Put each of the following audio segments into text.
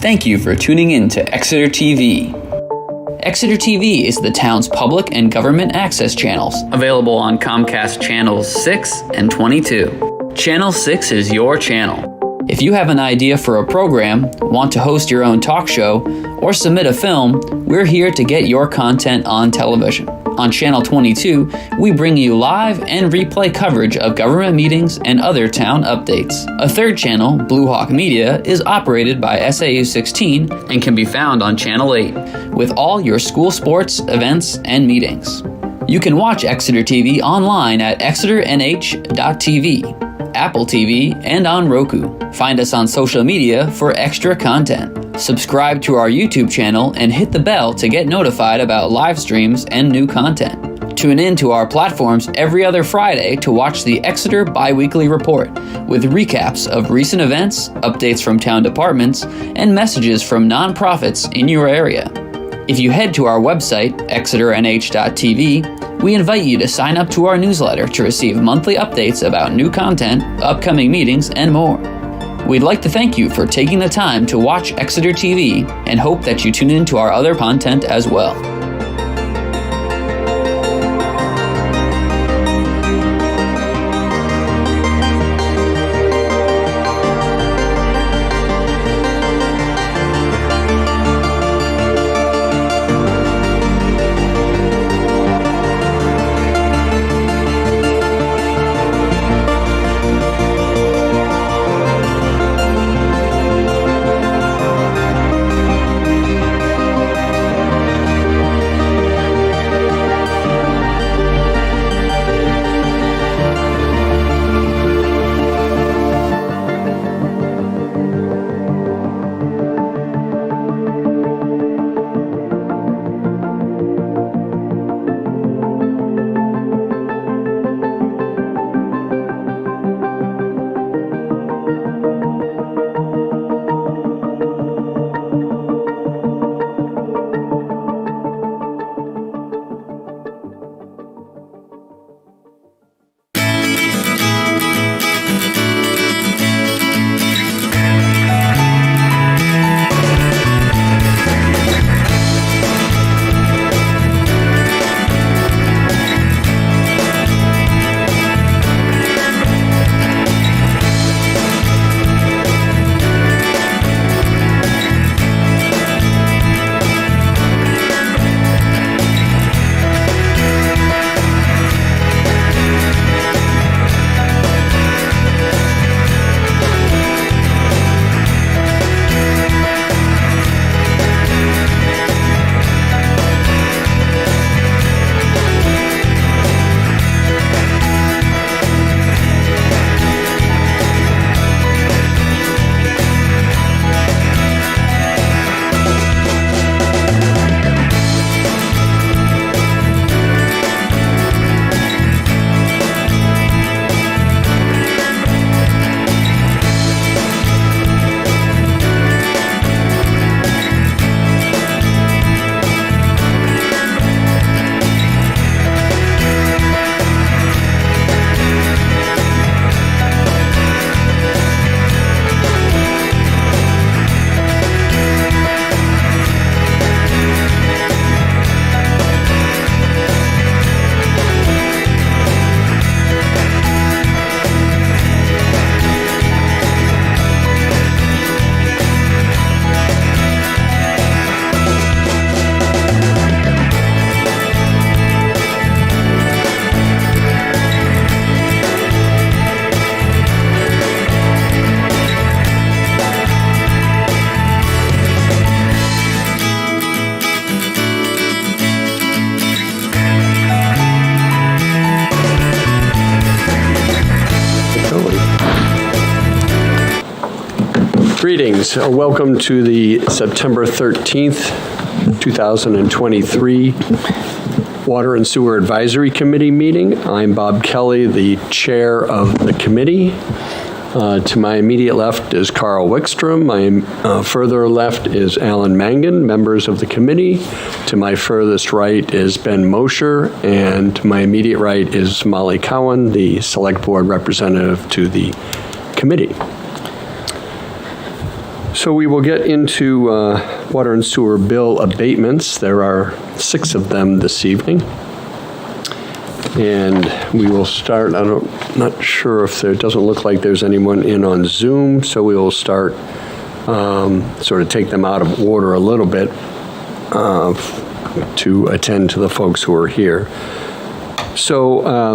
Thank you for tuning in to Exeter TV. Exeter TV is the town's public and government access channels, available on Comcast Channels 6 and 22. Channel 6 is your channel. If you have an idea for a program, want to host your own talk show, or submit a film, we're here to get your content on television. On Channel 22, we bring you live and replay coverage of government meetings and other town updates. A third channel, Blue Hawk Media, is operated by SAU 16 and can be found on Channel 8, with all your school sports, events, and meetings. You can watch Exeter TV online at exeternh.tv. Apple TV, and on Roku. Find us on social media for extra content. Subscribe to our YouTube channel and hit the bell to get notified about live streams and new content. Tune in to our platforms every other Friday to watch the Exeter Biweekly Report with recaps of recent events, updates from town departments, and messages from nonprofits in your area. If you head to our website, exeternh.tv, we invite you to sign up to our newsletter to receive monthly updates about new content, upcoming meetings, and more. We'd like to thank you for taking the time to watch Exeter TV and hope that you tune in to our other content as well. Greetings. Welcome to the September 13th, 2023 Water and Sewer Advisory Committee meeting. I'm Bob Kelly, the chair of the committee. To my immediate left is Carl Wickstrom. My further left is Alan Mangan, members of the committee. To my furthest right is Ben Mosher, and to my immediate right is Molly Cowan, the select board representative to the committee. So we will get into water and sewer bill abatements. There are 6 of them this evening. And we will start, not sure if it doesn't look like there's anyone in on Zoom, so we will start, sort of take them out of order a little bit to attend to the folks who are here. So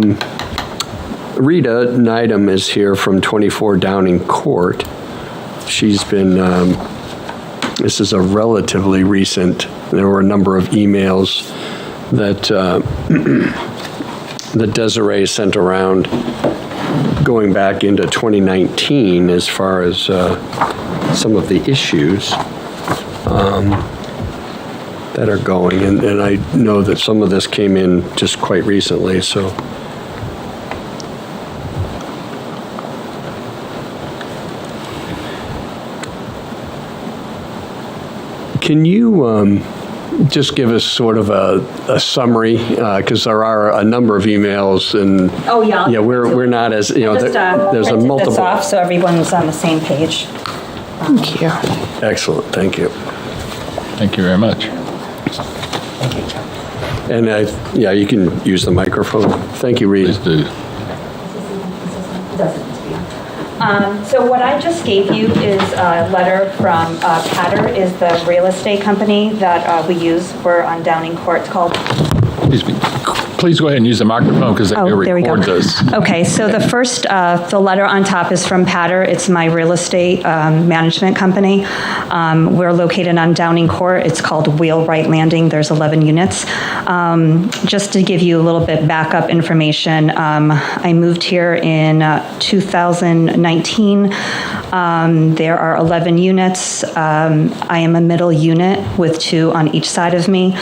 Rita Neidham is here from 24 Downing Court. She's been, this is a relatively recent, there were a number of emails that, that Desiree sent around going back into 2019 as far as some of the issues that are going. And I know that some of this came in just quite recently, so. Can you just give us sort of a summary, because there are a number of emails and Oh, yeah. yeah, we're not as, you know, Just there's a printed multiple. this off so everyone's on the same page. Thank you. Excellent, thank you. Thank you very much. And yeah, you can use the microphone. Thank you, Reed. Please do. So what I just gave you is a letter from Patter, is the real estate company that we use. We're on Downing Court. It's called. Excuse me. Please go ahead and use the microphone because they will Oh, there we go. record this. Okay, so the first, the letter on top is from Patter. It's my real estate management company. We're located on Downing Court. It's called Wheelwright Landing. There's 11 units. Just to give you a little bit backup information, I moved here in 2019. There are 11 units. I am a middle unit with 2 on each side of me.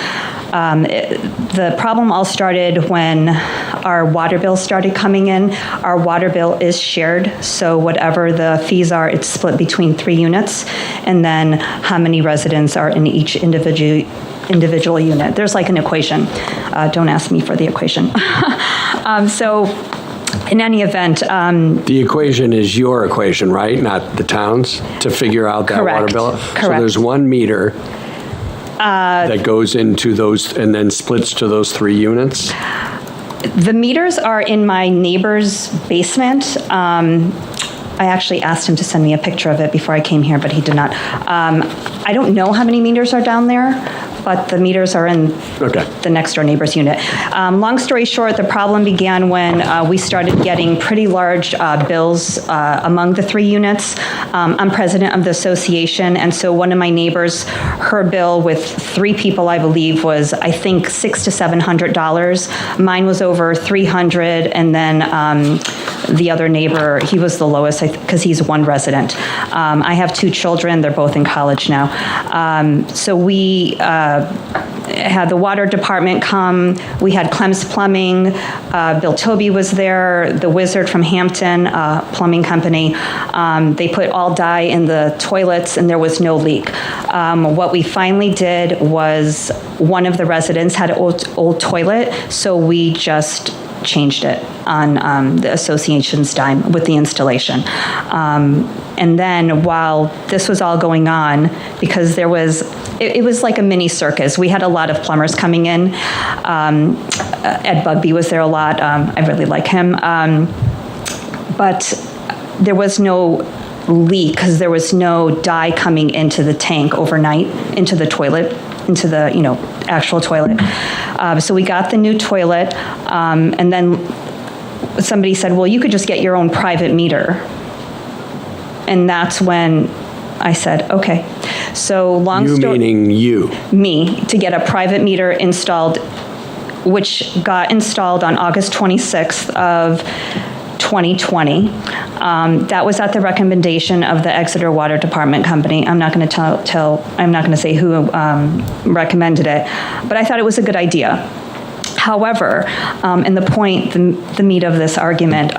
The problem all started when our water bill started coming in. Our water bill is shared, so whatever the fees are, it's split between 3 units, and then how many residents are in each individual unit. There's like an equation. Don't ask me for the equation. So in any event. The equation is your equation, right? Not the town's, to figure out that water Correct. bill? So Correct. there's 1 meter that goes into those and then splits to those 3 units? The meters are in my neighbor's basement. I actually asked him to send me a picture of it before I came here, but he did not. I don't know how many meters are down there, but the meters are in the next door neighbor's unit. Long story short, the problem began when we started getting pretty large bills among the 3 units. I'm president of the association, and so one of my neighbors, her bill with 3 people, I believe, was, I think, $600 to $700. Mine was over $300, and then the other neighbor, he was the lowest because he's 1 resident. I have 2 children. They're both in college now. So we had the water department come. We had Clem's Plumbing. Bill Toby was there, the Wizard from Hampton Plumbing Company. They put all dye in the toilets, and there was no leak. What we finally did was one of the residents had an old toilet, so we just changed it on the association's dime with the installation. And then while this was all going on, because there was, it was like a mini circus. We had a lot of plumbers coming in. Ed Bugby was there a lot. I really like him. But there was no leak because there was no dye coming into the tank overnight, into the toilet, into the, actual toilet. So we got the new toilet, and then somebody said, well, you could just get your own private meter. And that's when I said, okay. So long story. You meaning you? Me, to get a private meter installed, which got installed on August 26th of 2020. That was at the recommendation of the Exeter Water Department Company. I'm not going to I'm not going to say who recommended it, but I thought it was a good idea. However, and the meat of this argument,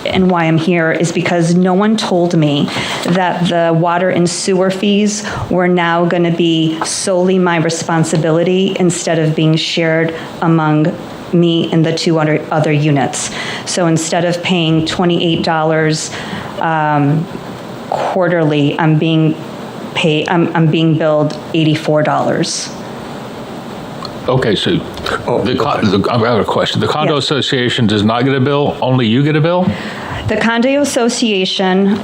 and why I'm here is because no one told me that the water and sewer fees were now going to be solely my responsibility instead of being shared among me and the 2 other units. So instead of paying $28 quarterly, I'm being billed $84. Okay, so I have a question. The condo Yes. association does not get a bill, only you get a bill? The condo association,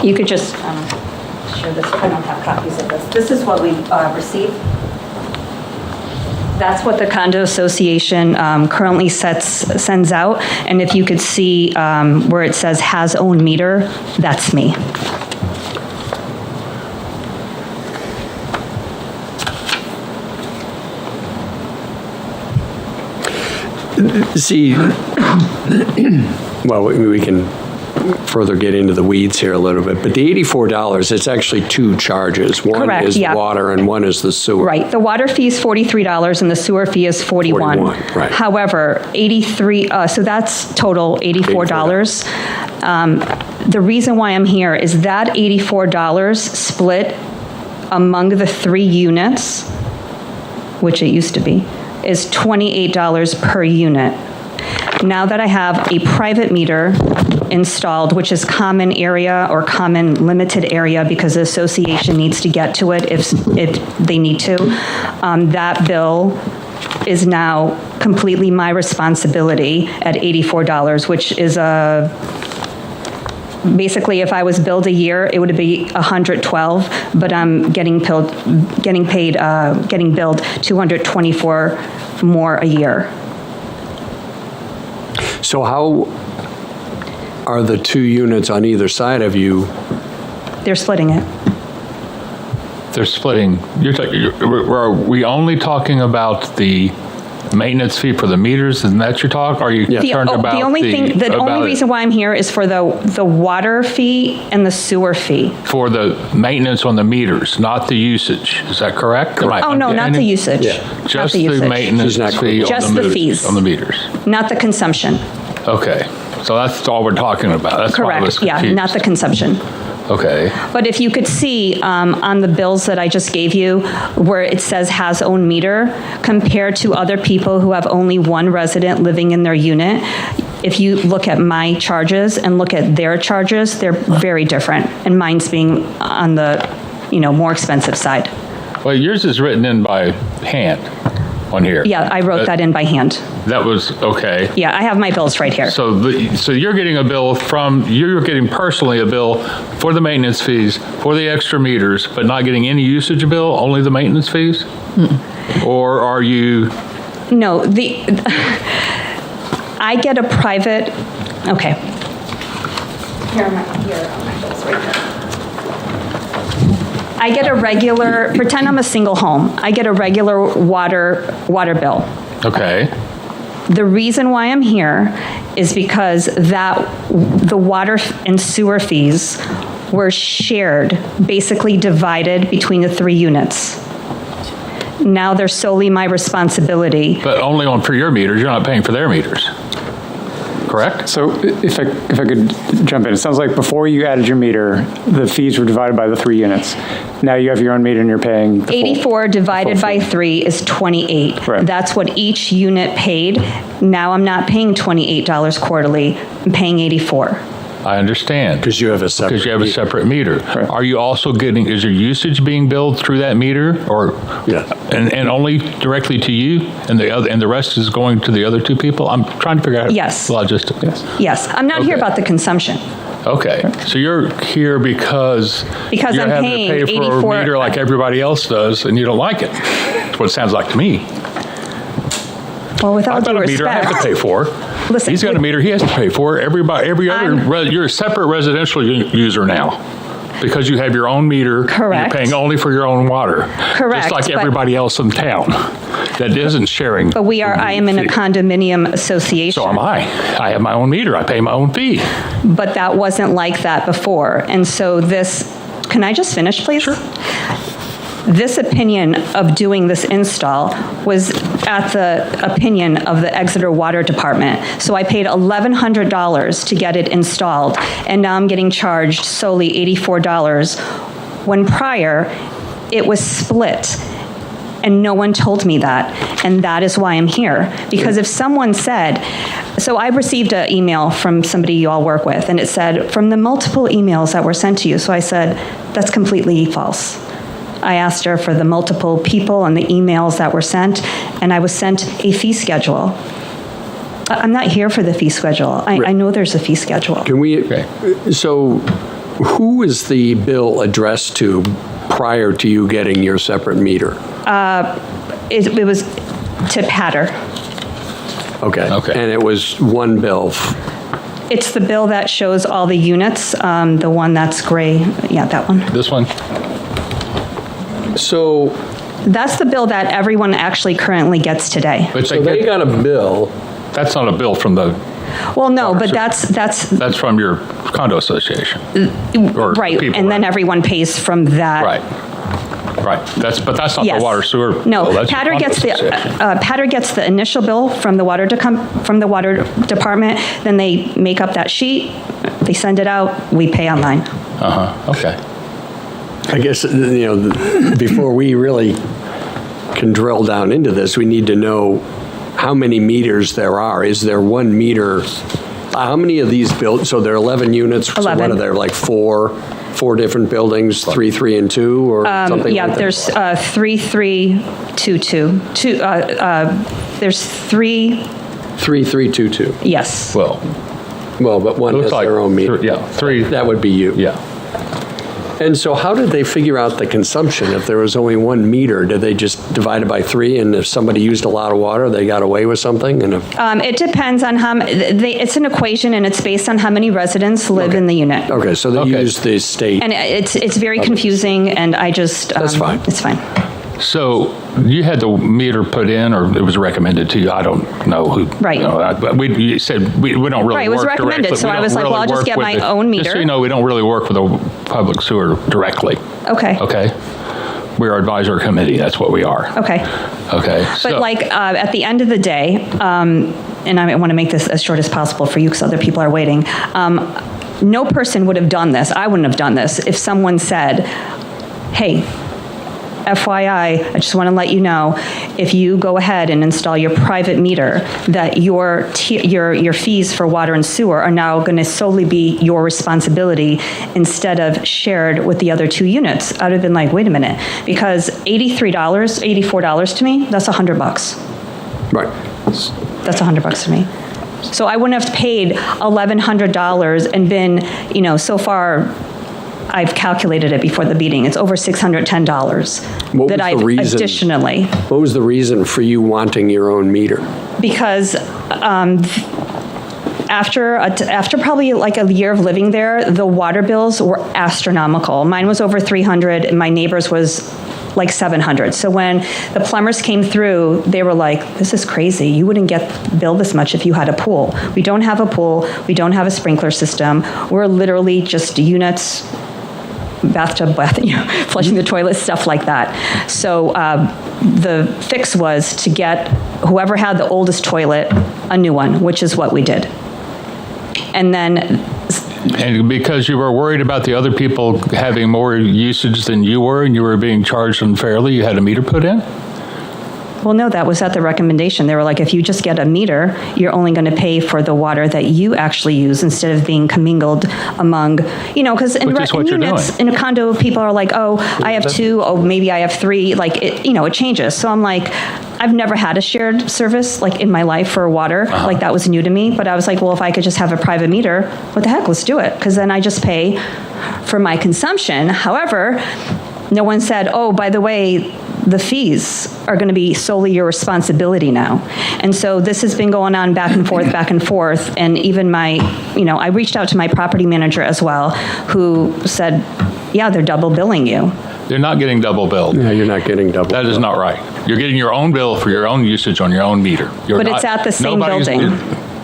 you could just share this. I don't have copies of this. This is what we received. That's what the condo association currently sends out. And if you could see where it says has own meter, that's me. See, well, we can further get into the weeds here a little bit, but the $84, it's actually two charges. One Correct, is yeah. water and one is the sewer. Right, the water fee is $43 and the sewer fee is $41. 41, right. However, so that's total $84. The reason why I'm here is that $84 split among the 3 units, which it used to be, is $28 per unit. Now that I have a private meter installed, which is common area or common limited area because the association needs to get to it if they need to, that bill is now completely my responsibility at $84, which is basically if I was billed a year, it would be $112, but I'm getting billed $224 more a year. So how are the 2 units on either side of you? They're splitting it. They're splitting. Are we only talking about the maintenance fee for the meters, and that's your talk? Are you concerned about the only reason why I'm here is for the water fee and the sewer fee. for the maintenance on the meters, not the usage? Is that correct? Am I Oh, no, not the usage. Yeah. Not Just the the usage. maintenance She's not fee on Just the the meters, fees. on the meters. Not the consumption. Okay, so that's all we're talking about. That's why I was Correct, yeah, confused. not the consumption. Okay. But if you could see on the bills that I just gave you, where it says has own meter, compared to other people who have only one resident living in their unit, if you look at my charges and look at their charges, they're very different, and mine's being on the, more expensive side. Well, yours is written in by hand on here. Yeah, I wrote that in by hand. That was, okay. Yeah, I have my bills right here. So you're getting you're getting personally a bill for the maintenance fees, for the extra meters, but not getting any usage bill, only the maintenance fees? Or are you? No, I get a private, okay. Here are my bills right here. I get a regular, pretend I'm a single home. I get a regular water bill. Okay. The reason why I'm here is because the water and sewer fees were shared, basically divided between the 3 units. Now they're solely my responsibility. But only for your meters, you're not paying for their meters, correct? So if I could jump in, it sounds like before you added your meter, the fees were divided by the 3 units. Now you have your own meter and you're paying the full- 84 divided by fee. 3 is 28. Right. That's what each unit paid. Now I'm not paying $28 quarterly, I'm paying 84. I understand. Because you have a separate. Because you have a separate meter. Right. Are you also is your usage being billed through that meter, or Yeah. and only directly to you, and the rest is going to the other 2 people? I'm trying to figure out Yes. the logistics. Yes, I'm not here Okay. about the consumption. Okay, so you're here because Because you're I'm having paying to pay for 84 a meter like everybody else does, and you don't like it. That's what it sounds like to me. Well, with all I've due got a meter I have to respect, pay for. Listen, He's got a meter he has to pay for. Every you're a separate residential user now because you have your own meter. Correct. You're paying only for your own water. Correct, Just like but- everybody else in town that isn't sharing. but I am in a fee. condominium association. So am I. I have my own meter. I pay my own fee. But that wasn't like that before. And so can I just finish, please? Sure. This opinion of doing this install was at the opinion of the Exeter Water Department. So I paid $1,100 to get it installed, and now I'm getting charged solely $84, when prior it was split. And no one told me that. And that is why I'm here. Because if someone said, so I received an email from somebody you all work with, and it said, from the multiple emails that were sent to you. So I said, that's completely false. I asked her for the multiple people and the emails that were sent, and I was sent a fee schedule. I'm not here for the fee schedule. I know there's a fee schedule. Can we, so who is the bill addressed to prior to you getting your separate meter? It was to Patter. Okay. Okay. And it was one bill. It's the bill that shows all the units, the one that's gray. Yeah, that one. This one? So, That's the bill that everyone actually currently gets today. But so they got a bill. that's not a bill from the, Well, no, but Sure. that's from your condo association. Or right, people, and then right? everyone pays from that. Right. But that's not Yes. the water sewer bill. No, That's your Patter condo gets the association. Patter gets the initial bill from the water department. Then they make up that sheet, they send it out, we pay online. Okay. I guess, before we really can drill down into this, we need to know how many meters there are. Is there one meter? How many of these built? So there are 11 units. So 11. what are there, like four different buildings, 3, 3, and 2, or something Yeah, like that? there's 3-3-2-2. There's 3, 3, 3, 2, 2. yes. Well, But one looks has like, their own meter. yeah, 3, That would be you. yeah. And so how did they figure out the consumption? If there was only one meter, did they just divide it by 3, and if somebody used a lot of water, they got away with something? And if, It depends on how, it's an equation, and it's based on how many residents live in the unit. okay, so they Okay. use the state. And it's very confusing, and I just. That's fine. It's fine. So you had the meter put in, or it was recommended to you? I don't know who. Right. But you said we don't really work Right, it was recommended, directly. so We I don't was like, really well, I'll just work get with my the- own Just so meter. you know, we don't really work with the public sewer directly. Okay. Okay? We're advisory committee, that's what we are. Okay. Okay? But so- like, at the end of the day, and I want to make this as short as possible for you because other people are waiting, no person would have done this, I wouldn't have done this, if someone said, hey, FYI, I just want to let you know, if you go ahead and install your private meter, that your fees for water and sewer are now going to solely be your responsibility instead of shared with the other 2 units. I would have been like, wait a minute, because $83, $84 to me, that's $100. Right. That's $100 to me. So I wouldn't have paid $1,100 and been, so far, I've calculated it before the meeting. It's over $610 What that was I've the reason? additionally, What was the reason for you wanting your own meter? because after probably like a year of living there, the water bills were astronomical. Mine was over 300, and my neighbor's was like 700. So when the plumbers came through, they were like, this is crazy. You wouldn't get billed this much if you had a pool. We don't have a pool. We don't have a sprinkler system. We're literally just units, bathtub, flushing the toilet, stuff like that. So the fix was to get whoever had the oldest toilet a new one, which is what we did. And then And because you were worried about the other people having more usage than you were, and you were being charged unfairly, you had a meter put in? well, no, that was at the recommendation. They were like, if you just get a meter, you're only going to pay for the water that you actually use instead of being commingled among, because in Which is what you're units, doing. in a condo, people are like, oh, I have 2, oh, maybe I have 3, like, it changes. So I'm like, I've never had a shared service, like, in my life for water. Like, that was new to me. But I was like, well, if I could just have a private meter, what the heck, let's do it. Because then I just pay for my consumption. However, no one said, oh, by the way, the fees are going to be solely your responsibility now. And so this has been going on back and forth, and even I reached out to my property manager as well, who said, yeah, they're double billing you. They're not getting double billed. Yeah, you're not getting double. That is not right. You're getting your own bill for your own usage on your own meter. But it's at the same building.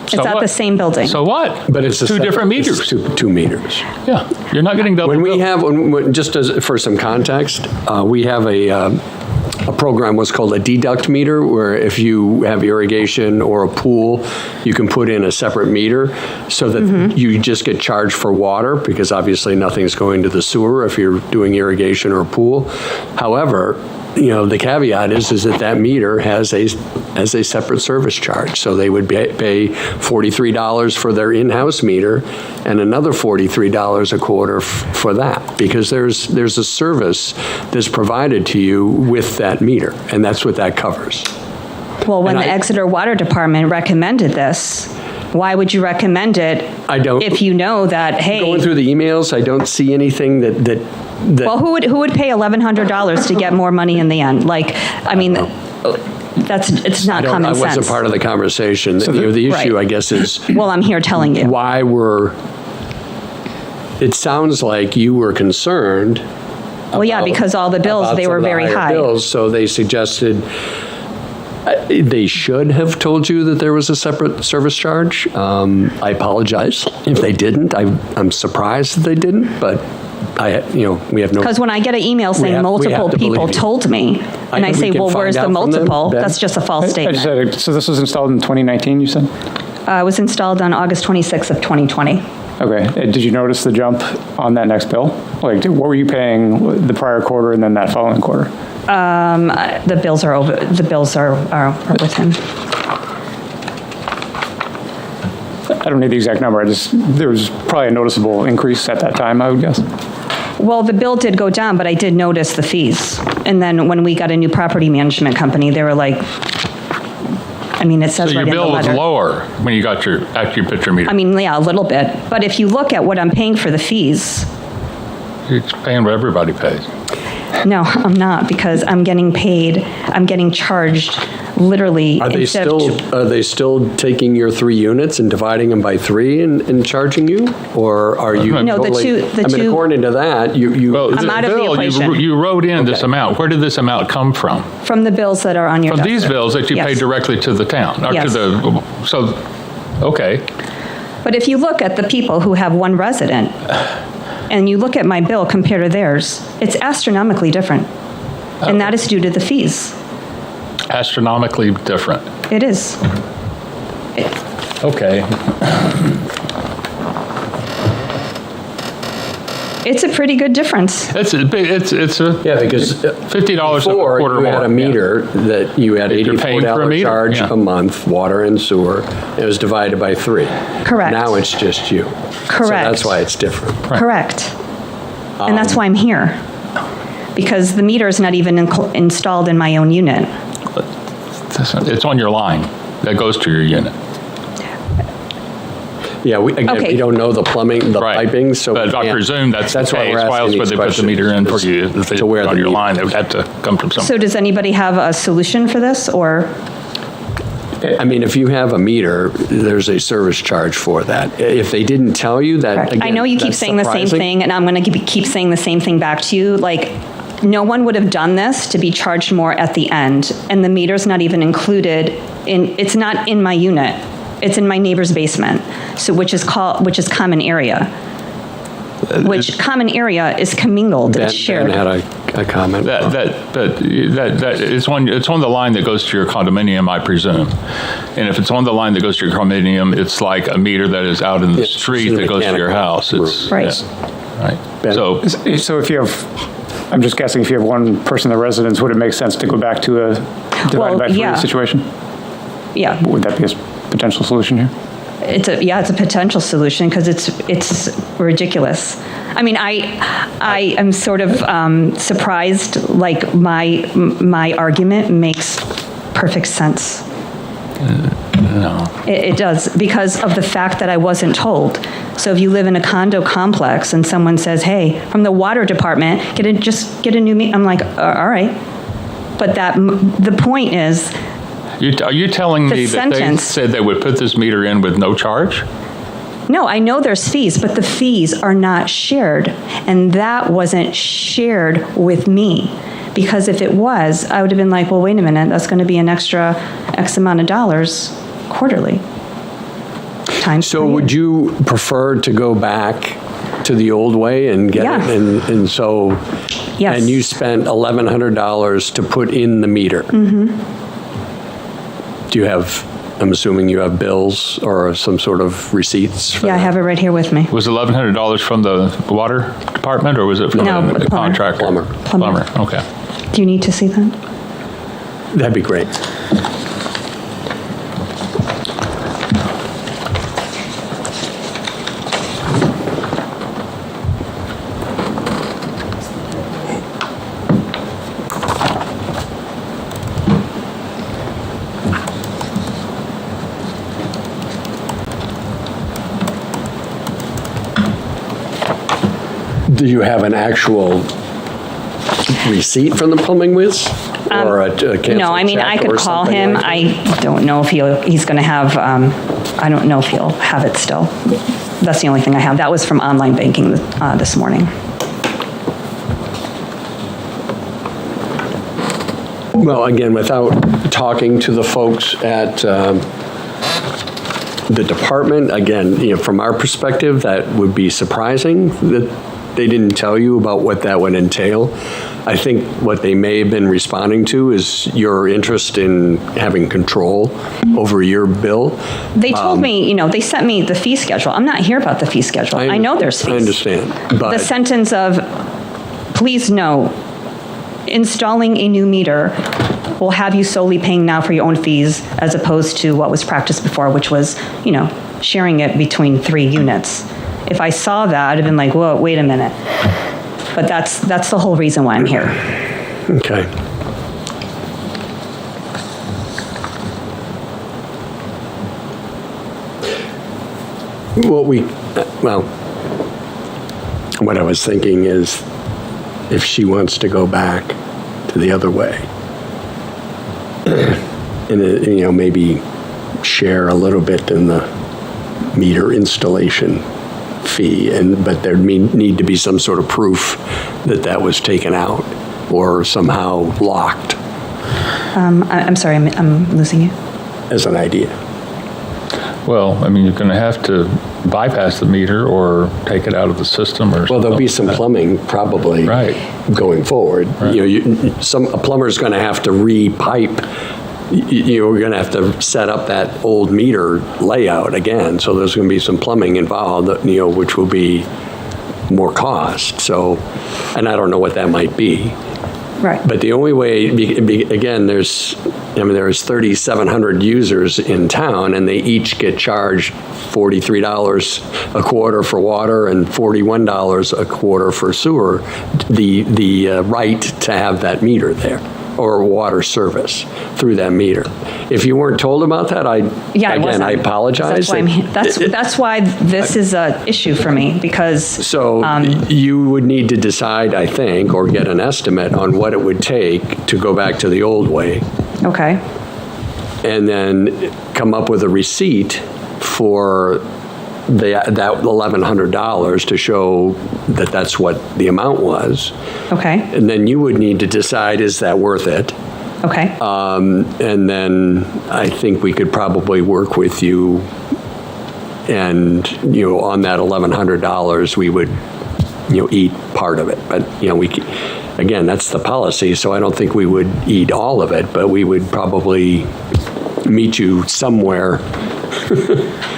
It's at the same building. So what? But it's 2 different meters. Two meters. Yeah, you're not getting double When we billed. have, just for some context, we have a program what's called a deduct meter, where if you have irrigation or a pool, you can put in a separate meter so that you just get charged for water, because obviously nothing's going to the sewer if you're doing irrigation or a pool. However, the caveat is that meter has a separate service charge. So they would pay $43 for their in-house meter and another $43 a quarter for that, because there's a service that's provided to you with that meter, and that's what that covers. Well, when And the Exeter Water Department recommended this, why would you recommend it? I don't- if you know that, hey. Going through the emails, I don't see anything that Well, who would pay $1,100 to get more money in the end? Like, I mean, it's not common I sense. wasn't part of the conversation. The issue, Right. I guess, is Well, I'm here telling you. why it sounds like you were concerned. Well, yeah, because all the bills, about they some were of the very higher high. bills, so they suggested, they should have told you that there was a separate service charge. I apologize if they didn't. I'm surprised that they didn't, but we have no. Because when I get an email saying we have multiple to people believe you. told me, and I We say, can well, find where's the out from them, multiple? Ben. That's just a false I statement. just had, so this was installed in 2019, you said? It was installed on August 26th of 2020. Okay. Did you notice the jump on that next bill? Like, what were you paying the prior quarter and then that following quarter? The bills are with him. I don't need the exact number. There was probably a noticeable increase at that time, I would guess. Well, the bill did go down, but I did notice the fees. And then when we got a new property management company, they were like, I mean, it says So right your in the bill was letter. lower when you got after you put your meter? I mean, yeah, a little bit. But if you look at what I'm paying for the fees, You're paying what everybody pays. no, I'm not, because I'm getting charged literally. Are they instead of still taking your 3 units and dividing them by 3 and charging you? Or are you No, the totally- two- I mean, according to that, you. Well, I'm the out of the bill, equation. you wrote in this Okay. amount. Where did this amount come from? From the bills that are on your From desk. these bills that you pay Yes. directly to the town? Or Yes. Okay. But if you look at the people who have one resident, and you look at my bill compared to theirs, it's astronomically different. And that is due to the fees. Astronomically different. It is. Okay. It's a pretty good difference. It's a Yeah, because $50 a before, quarter you more. had a meter that you had You're paying for a $84 meter, charge yeah. a month, water and sewer. It was divided by 3. Correct. Now it's just you. So Correct. that's why it's different. Correct. And that's why I'm here. Because the meter is not even installed in my own unit. It's on your line that goes to your unit. Yeah, we Okay. don't know the plumbing, the Right. piping, so. But we I can't- presume that's the why case. we're Why else asking would these they put the meter in for questions, you? If they to where put it on the your meter- line, they would have to come from So somewhere. does anybody have a solution for this, or? I mean, if you have a meter, there's a service charge for that. If they didn't tell you that, again, I know you keep that's saying the same surprising. thing, and I'm going to keep saying the same thing back to you. Like, no one would have done this to be charged more at the end, and the meter's not even included it's not in my unit. It's in my neighbor's basement, so which is common area. Which common area is commingled, it's shared. Ben had a comment. It's on the line that goes to your condominium, I presume. And if it's on the line that goes to your condominium, it's like a meter that is out in the It's street in a that goes to your mechanical house. It's Right. yeah, right. Ben? So So if you have, I'm just guessing, if you have one person in the residence, would it make sense to go back to a divided by 3 yeah. situation? Yeah, Would that be a potential solution here? it's a potential solution, because it's ridiculous. I mean, I am sort of surprised, like, my argument makes perfect sense. no. It does, because of the fact that I wasn't told. So if you live in a condo complex and someone says, hey, from the water department, just get a new meter, I'm like, all right. But the point is, Are you telling The me that they sentence- said they would put this meter in with no charge? no, I know there's fees, but the fees are not shared. And that wasn't shared with me. Because if it was, I would have been like, well, wait a minute, that's going to be an extra X amount of dollars quarterly. Times So 3. would you prefer to go back to the old way and get Yeah. it? And so, Yes. and you spent $1,100 to put in the meter? Mm-hmm. Do you have, I'm assuming you have bills or some sort of receipts for Yeah, I that? have it right here with me. Was $1,100 from the water department, or was it from No, the plumber. contractor? Plumber. Plumber. Okay. Do you need to see that? That'd be great. Do you have an actual receipt from the plumbing whiz? Or a canceled No, I mean, check I could or call something him. like that? I don't know if he's going to have, I don't know if he'll have it still. That's the only thing I have. That was from online banking this morning. Well, again, without talking to the folks at the department, again, from our perspective, that would be surprising that they didn't tell you about what that would entail. I think what they may have been responding to is your interest in having control over your bill. They told me, they sent me the fee schedule. I'm not here about the fee schedule. I know there's fees. I understand, but The sentence of, please note, installing a new meter will have you solely paying now for your own fees as opposed to what was practiced before, which was, sharing it between 3 units. If I saw that, I'd have been like, whoa, wait a minute. But that's the whole reason why I'm here. okay. What I was thinking is if she wants to go back to the other way, and maybe share a little bit in the meter installation fee, but there need to be some sort of proof that was taken out or somehow locked I'm sorry, I'm losing you. as an idea. Well, I mean, you're going to have to bypass the meter or take it out of the system or something. Well, there'll be some like that. plumbing probably Right. going forward. Right. A plumber's going to have to re-pipe. You're going to have to set up that old meter layout again. So there's going to be some plumbing involved, which will be more cost. So, and I don't know what that might be. Right. But the only way, again, there's 3,700 users in town, and they each get charged $43 a quarter for water and $41 a quarter for sewer, the right to have that meter there, or water service through that meter. If you weren't told about that, I apologize. That's why this is an issue for me, because So you would need to decide, I think, or get an estimate on what it would take to go back to the old way, okay. and then come up with a receipt for that $1,100 to show that that's what the amount was. Okay. And then you would need to decide, is that worth it? Okay. And then I think we could probably work with you, and, on that $1,100, we would, eat part of it. But, again, that's the policy, so I don't think we would eat all of it, but we would probably meet you somewhere,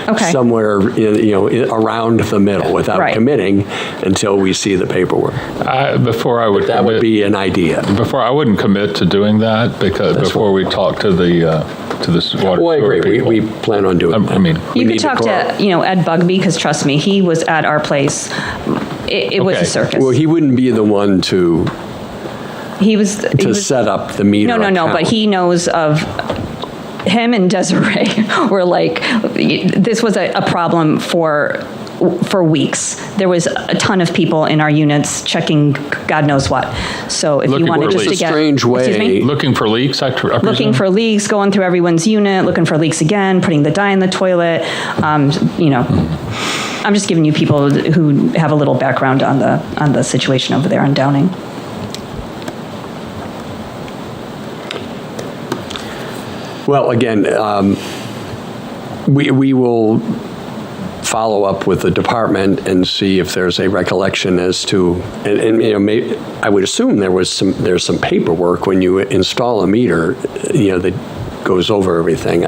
Okay. somewhere, around the middle without Right. committing until we see the paperwork. Before I would That would commit- be an idea. Before, I wouldn't commit to doing that because before we talk to this water. Well, I sewer agree. people. We plan on doing that. I mean, We You could need talk call- to, Ed Bugby, because trust me, he was at our place. It was a Okay. circus. Well, he wouldn't be the one to He was set up the meter No, but account. he knows of, him and Desiree were like, this was a problem for weeks. There was a ton of people in our units checking God knows what. So if you Looking wanted for just to leaks. get. Strange way. Excuse me? looking for leaks, I presume? Looking for leaks, going through everyone's unit, looking for leaks again, putting the dye in the toilet. I'm just giving you people who have a little background on the situation over there on Downing. Well, again, we will follow up with the department and see if there's a recollection as to, and I would assume there's some paperwork when you install a meter, that goes over everything.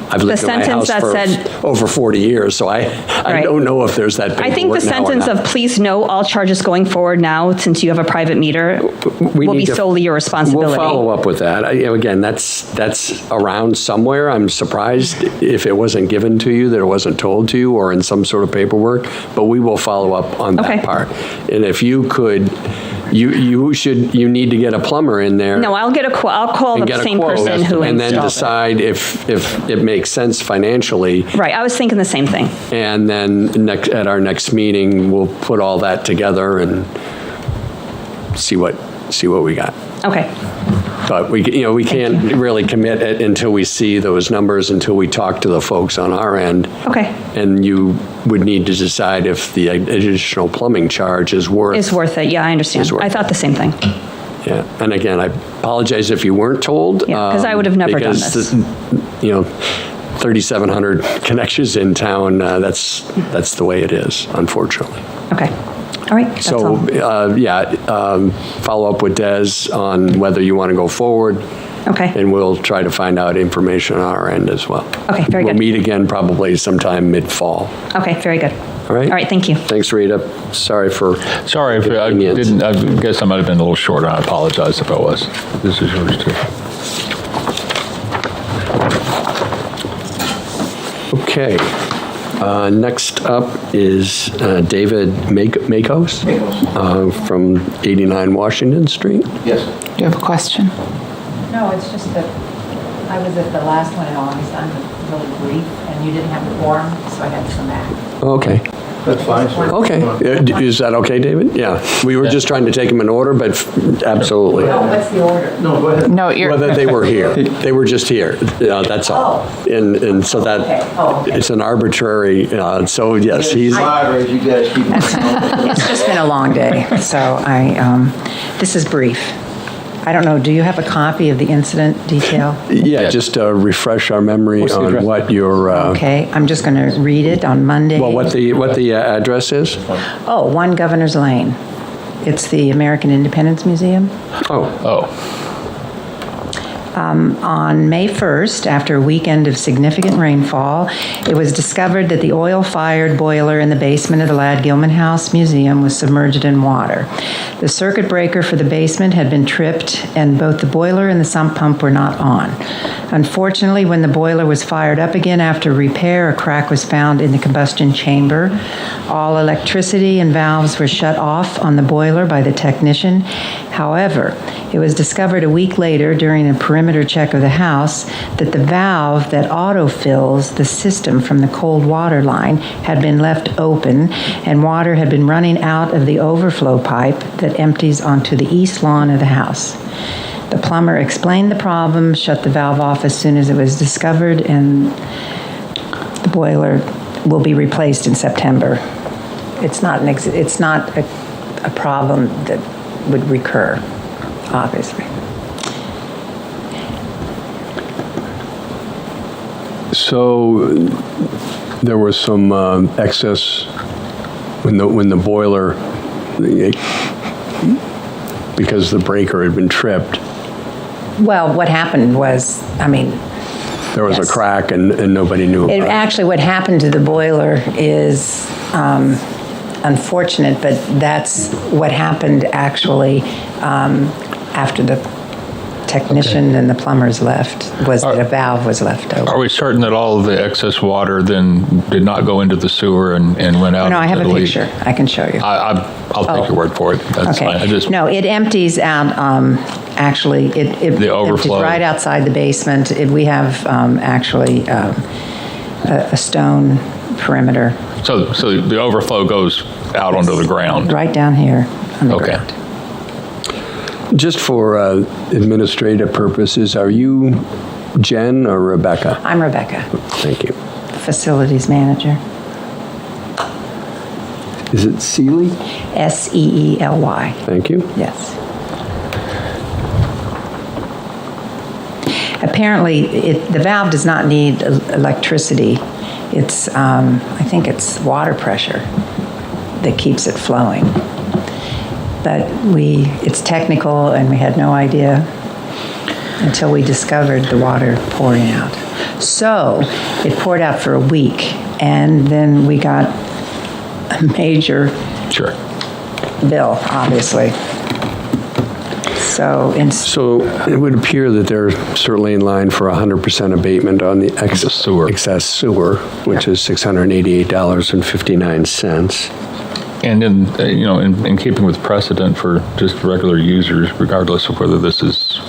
I've lived in my sentence house that for said- over 40 years, so I Right. don't know if there's that I think the paperwork now or sentence not. of please note all charges going forward now, since you have a private meter, We will need be to- solely your responsibility. We'll follow up with that. Again, that's around somewhere. I'm surprised if it wasn't given to you, that it wasn't told to you, or in some sort of paperwork, but we will follow up on Okay. that part. And if you could, you need to get a plumber in there. No, I'll call and the get a same quote, person who and then installed it. decide if it makes sense financially. Right, I was thinking the same thing. And then at our next meeting, we'll put all that together and see what we got. Okay, But we can't really commit it until we see those numbers, until we talk to the folks on our end. okay. And you would need to decide if the additional plumbing charge is worth. It's worth it, yeah, I understand. It's worth I thought the same thing. Yeah, and again, I apologize if you weren't told. Yeah, 'cause I would have never done because, this. 3,700 connections in town, that's the way it is, unfortunately. Okay, all right, that's all. So, follow up with Des on whether you want to go forward. Okay. And we'll try to find out information on our end as well. Okay, very We'll good. meet again probably sometime mid-fall. Okay, very good. All right? All right, thank you. Thanks, Rita. Sorry for. Sorry if I inconvenience. didn't, I guess I might have been a little short. I apologize if I was. This is yours too. Okay. Next up is David Makos from 89 Washington Street. Yes. Do you have a question? No, it's just that I was at the last one in August, I'm really brief, and you didn't have the quorum, so I had to come back. Okay. That's fine, sir. Okay. Is that okay, David? Yeah. We were just trying to take them in order, but absolutely. Oh, what's the order? No, go ahead. No, you're. Whether they were here. They were just here. That's all. Oh. And so that, Okay. Oh, okay. it's an arbitrary, so yes, he's, Moderators, you guys keep. It's just been a long day, so this is brief. I don't know, do you have a copy of the incident detail? yeah, just to refresh our memory What's the on address? what your, Okay, I'm just going to read it on Monday. well, what the address is? Oh, 1 Governor's Lane. It's the American Independence Museum. Oh, Oh, On May 1st, after a weekend of significant rainfall, it was discovered that the oil-fired boiler in the basement of the Ladd Gilman House Museum was submerged in water. The circuit breaker for the basement had been tripped, and both the boiler and the sump pump were not on. Unfortunately, when the boiler was fired up again after repair, a crack was found in the combustion chamber. All electricity and valves were shut off on the boiler by the technician. However, it was discovered a week later during a perimeter check of the house that the valve that autofills the system from the cold water line had been left open, and water had been running out of the overflow pipe that empties onto the east lawn of the house. The plumber explained the problem, shut the valve off as soon as it was discovered, and the boiler will be replaced in September. It's not a problem that would recur, obviously. so there was some excess when the boiler, because the breaker had been tripped, Well, what happened was, there was a Yes. crack and nobody knew about it. actually what happened to the boiler is unfortunate, but that's what happened actually after the technician and the plumbers left, was that a valve was left open. are we certain that all of the excess water then did not go into the sewer and went out? Oh, no, I have a into the leak? picture. I can show you. I'll take your word for it. That's fine. I just, No, it empties out, actually, it The empties overflow. right outside the basement. We have actually a stone perimeter so the overflow goes out onto the ground. right down here on the Okay. ground. Just for administrative purposes, are you Jen or Rebecca? I'm Rebecca, Thank you. facilities manager, Is it Seeley? Seely. Thank you. Yes. Apparently, the valve does not need electricity. It's, I think it's water pressure that keeps it flowing. But it's technical, and we had no idea until we discovered the water pouring out. So it poured out for a week, and then we got a major Sure. bill, obviously. So, So it would appear that they're certainly in line for 100% abatement on the excess sewer. which is $688.59. And in keeping with precedent for just regular users, regardless of whether this is,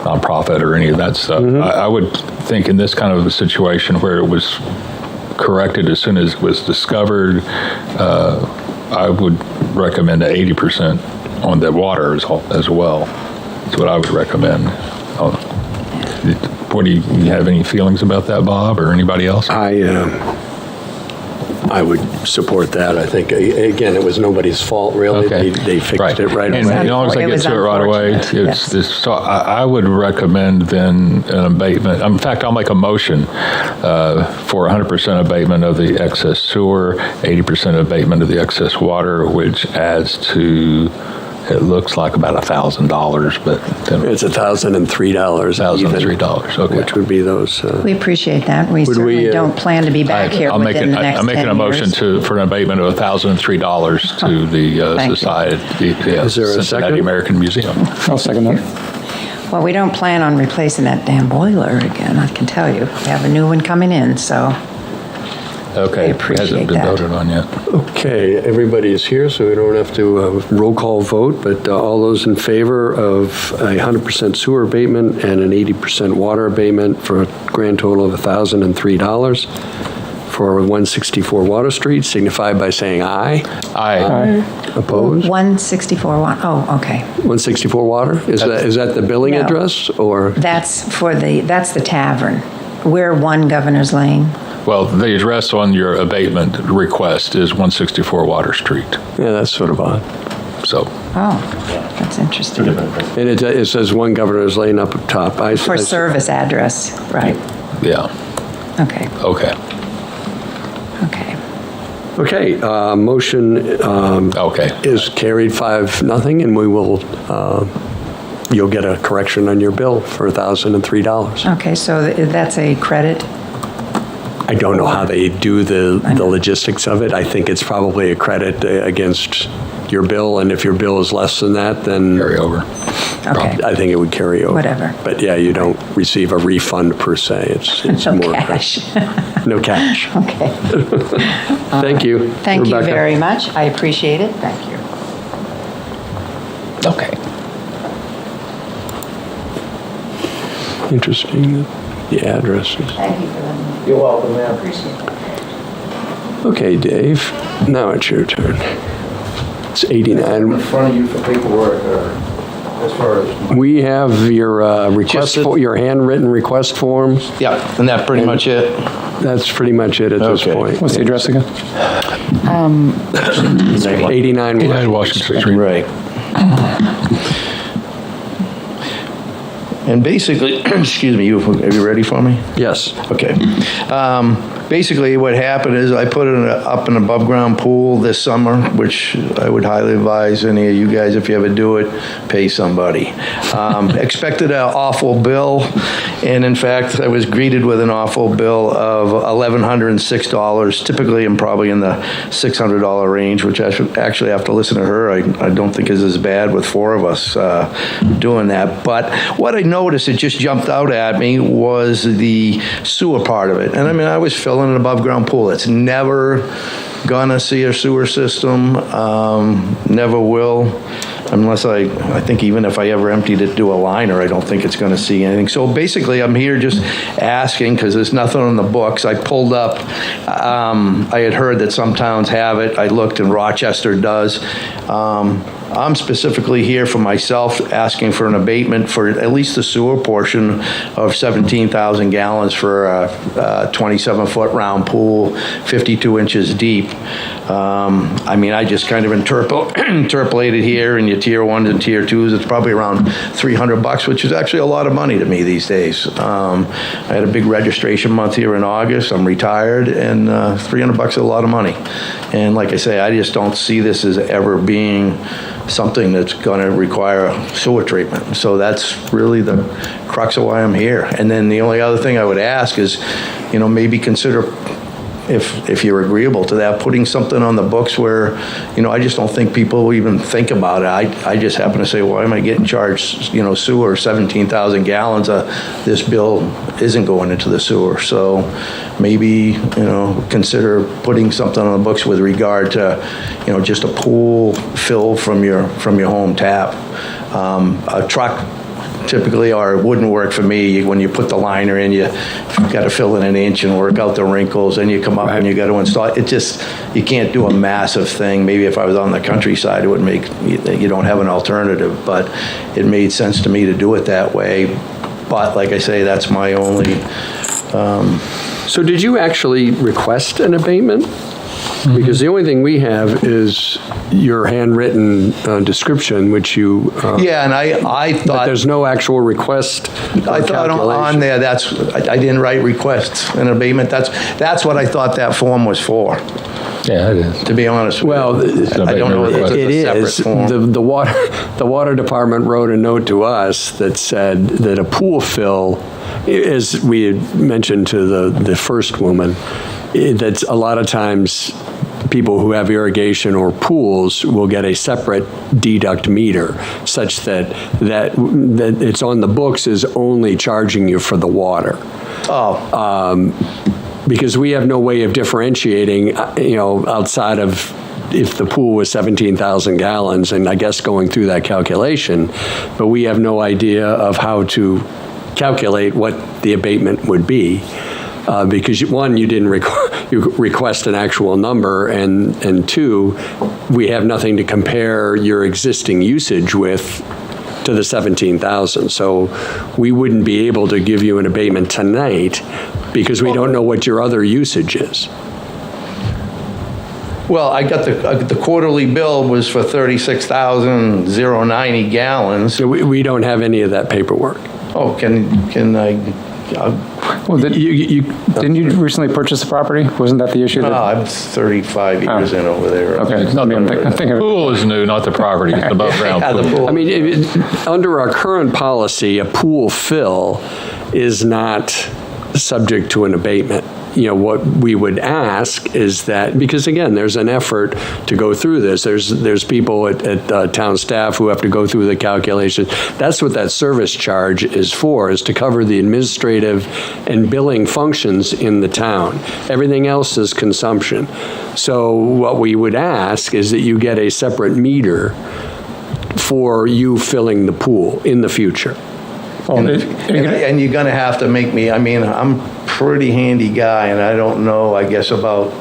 nonprofit or any of that stuff, I would think in this kind of a situation where it was corrected as soon as it was discovered, I would recommend 80% on the water as well. That's what I would recommend. What do you have any feelings about that, Bob, or anybody else? I would support that. I think, again, it was nobody's fault, really. Okay. They fixed it right and away. as long as they It get was to it right away, unfortunate, it's yes. so I would recommend then an abatement. In fact, I'll make a motion for 100% abatement of the excess sewer, 80% abatement of the excess water, which adds to, it looks like about $1,000, but then It's $1,003. $1,003. Okay. Which would be those. we appreciate that. We certainly don't plan to be back here I'm within the next 10 I'm making a motion years. for an abatement of $1,003 to the Thank you. Society, Is there a Cincinnati second? American Museum. I'll second that. Well, we don't plan on replacing that damn boiler again, I can tell you. We have a new one coming in, so Okay, I it appreciate hasn't been that. voted on yet. Okay, everybody is here, so we don't have to roll call vote, but all those in favor of a 100% sewer abatement and an 80% water abatement for a grand total of $1,003 for 164 Water Street signify by saying aye. Aye. Opposed? 164 watt, oh, okay. 164 Water? Is that the billing No. address, or? That's the tavern. We're 1 Governor's Lane. Well, the address on your abatement request is 164 Water Street. Yeah, that's sort of odd. So, Oh, that's interesting. And it says 1 Governor's Lane up top. For service address, right. yeah, Okay, okay. okay. Okay, motion Okay. is carried 5-0, and we will, you'll get a correction on your bill for $1,003. Okay, so that's a credit? I don't know how they do the logistics of it. I think it's probably a credit against your bill, and if your bill is less than that, then Carry over. Okay. I think it would carry over. Whatever. But yeah, you don't receive a refund per se. It's No more cash. no cash. Okay. Thank you. Thank you Rebecca. very much. I appreciate it. Thank you. Okay. Interesting, the addresses. Thank you for letting me. You're welcome, ma'am. Appreciate it. Okay, Dave, now it's your turn. It's 89. In front of you for paperwork, as far as... We have your request, Just a- your handwritten request forms. Yeah, and that pretty much it? That's pretty much it at this Okay. point. What's the address again? 89 89 Washington Street. Right. And basically, excuse me, are you ready for me? Yes. Okay. Basically, what happened is I put up an above-ground pool this summer, which I would highly advise any of you guys, if you ever do it, pay somebody. Expected an awful bill, and in fact, I was greeted with an awful bill of $1,106. Typically, I'm probably in the $600 range, which I should actually have to listen to her. I don't think is as bad with 4 of us doing that. But what I noticed, it just jumped out at me, was the sewer part of it. And I mean, I was filling an above-ground pool. It's never gonna see a sewer system, never will, unless I think even if I ever emptied it to a liner, I don't think it's gonna see anything. So basically, I'm here just asking, because there's nothing on the books. I pulled up, I had heard that some towns have it. I looked, and Rochester does. I'm specifically here for myself, asking for an abatement for at least the sewer portion of 17,000 gallons for a 27-foot round pool, 52 inches deep. I mean, I just kind of interpolated here in your tier 1s and tier 2s. It's probably around $300, which is actually a lot of money to me these days. I had a big registration month here in August. I'm retired, and $300 is a lot of money. And like I say, I just don't see this as ever being something that's going to require sewer treatment. So that's really the crux of why I'm here. And then the only other thing I would ask is, maybe consider, if you're agreeable to that, putting something on the books where, I just don't think people will even think about it. I just happen to say, why am I getting charged, sewer 17,000 gallons? This bill isn't going into the sewer. So maybe, consider putting something on the books with regard to, just a pool fill from your home tap. A truck typically, or it wouldn't work for me. When you put the liner in, you've got to fill in an inch and work out the wrinkles, and you come up and you got to install it. You can't do a massive thing. Maybe if I was on the countryside, it would make, you don't have an alternative, but it made sense to me to do it that way. But like I say, that's my only. So did you actually request an abatement? Because the only thing we have is your handwritten description, which you... yeah, and I thought... But there's no actual request I thought on there, I didn't write requests and abatement. That's what I thought that form was for. Yeah, it is. To be honest with you. I don't know if it's it a separate is. form. The water department wrote a note to us that said that a pool fill, as we had mentioned to the first woman, that's a lot of times people who have irrigation or pools will get a separate deduct meter, such that it's on the books is only charging you for the water. Because we have no way of differentiating, outside of if the pool was 17,000 gallons, and I guess going through that calculation, but we have no idea of how to calculate what the abatement would be. Because one, you didn't request an actual number, and two, we have nothing to compare your existing usage with to the 17,000. So we wouldn't be able to give you an abatement tonight because we don't know what your other usage is. Well, I got the quarterly bill was for 36,090 gallons. So we don't have any of that paperwork. Oh, can I? Well, didn't you recently purchase the property? Wasn't that the issue? I'm 35 years in over there. Okay, I'm thinking The pool is new, not the property. It's above ground Yeah, the pool. pool. I mean, under our current policy, a pool fill is not subject to an abatement. What we would ask is that, because again, there's an effort to go through this. There's people at town staff who have to go through the calculations. That's what that service charge is for, is to cover the administrative and billing functions in the town. Everything else is consumption. So what we would ask is that you get a separate meter for you filling the pool in the future. And you're going to have to make me, I'm a pretty handy guy, and I don't know, I guess, about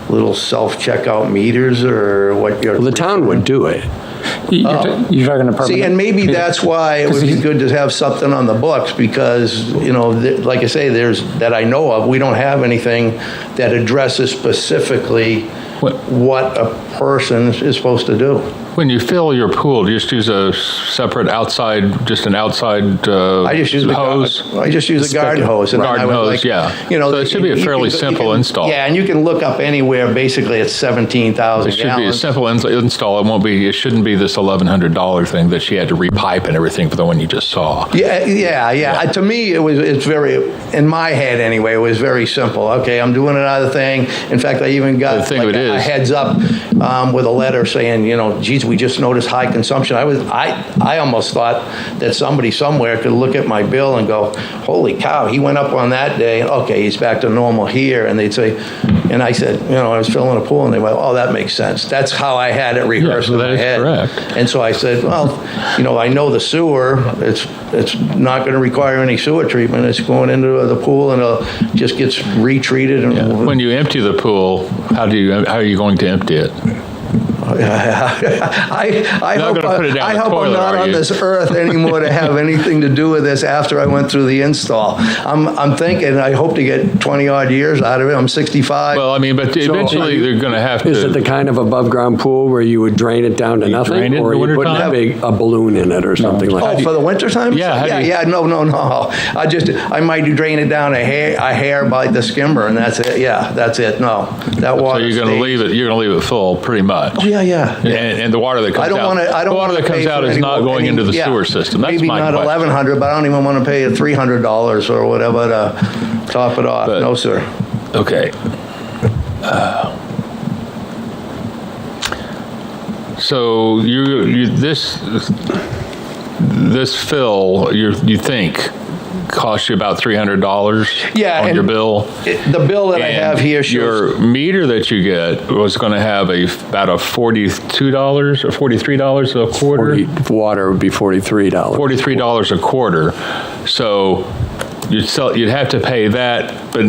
little self-checkout meters or what you're... Well, the town would do it. You're talking about... See, and maybe that's why it would be good to have something on the books, because, like I say, that I know of, we don't have anything that addresses specifically what a person is supposed to do. When you fill your pool, do you just use a separate outside I just use hose? I just use a garden hose. And Garden hose, yeah. So it should be a fairly simple install. Yeah, and you can look up anywhere. Basically, it's 17,000 It should gallons. be a simple install. It shouldn't be this $1,100 thing that she had to repipe and everything for the one you just saw. Yeah. To me, it's very, in my head anyway, it was very simple. Okay, I'm doing another thing. In fact, I even got a heads up with a letter saying, geez, we just noticed high consumption. I almost thought that somebody somewhere could look at my bill and go, holy cow, he went up on that day. Okay, he's back to normal here. And they'd say, and I said, I was filling a pool, and they went, oh, that makes sense. That's how I had it rehearsed in my head. Correct. And so I said, well, I know the sewer, it's not going to require any sewer treatment. It's going into the pool, and it just gets retreated. And When you empty the pool, how are you going to empty it? I hope I'm not on this earth anymore to have anything to do with this after I went through the install. I'm thinking I hope to get 20 odd years out of it. I'm 65. Well, but eventually they're going to have to. Is it the kind of above ground pool where you would drain it down to nothing, or you put a balloon in it or something like that? Oh, for the winter time? Yeah. No. I might drain it down a hair by the skimmer, and that's it. Yeah, that's it. No, that water. So you're going to leave it. You're going to leave it full, pretty much. Oh, yeah. yeah. And the water that comes I don't out, want to. I don't the water want that to comes pay out for is not going into the yeah, sewer system. That's maybe my not question. 1,100, but I don't even want to pay $300 or whatever to top it off. But- No, sir. Okay. So this fill you think costs you about $300 Yeah, on and your bill? The bill that I have here shows. Your meter that you get was going to have about a $42 or $43 a quarter. Water would be $43. $43 a quarter. So you'd have to pay that, but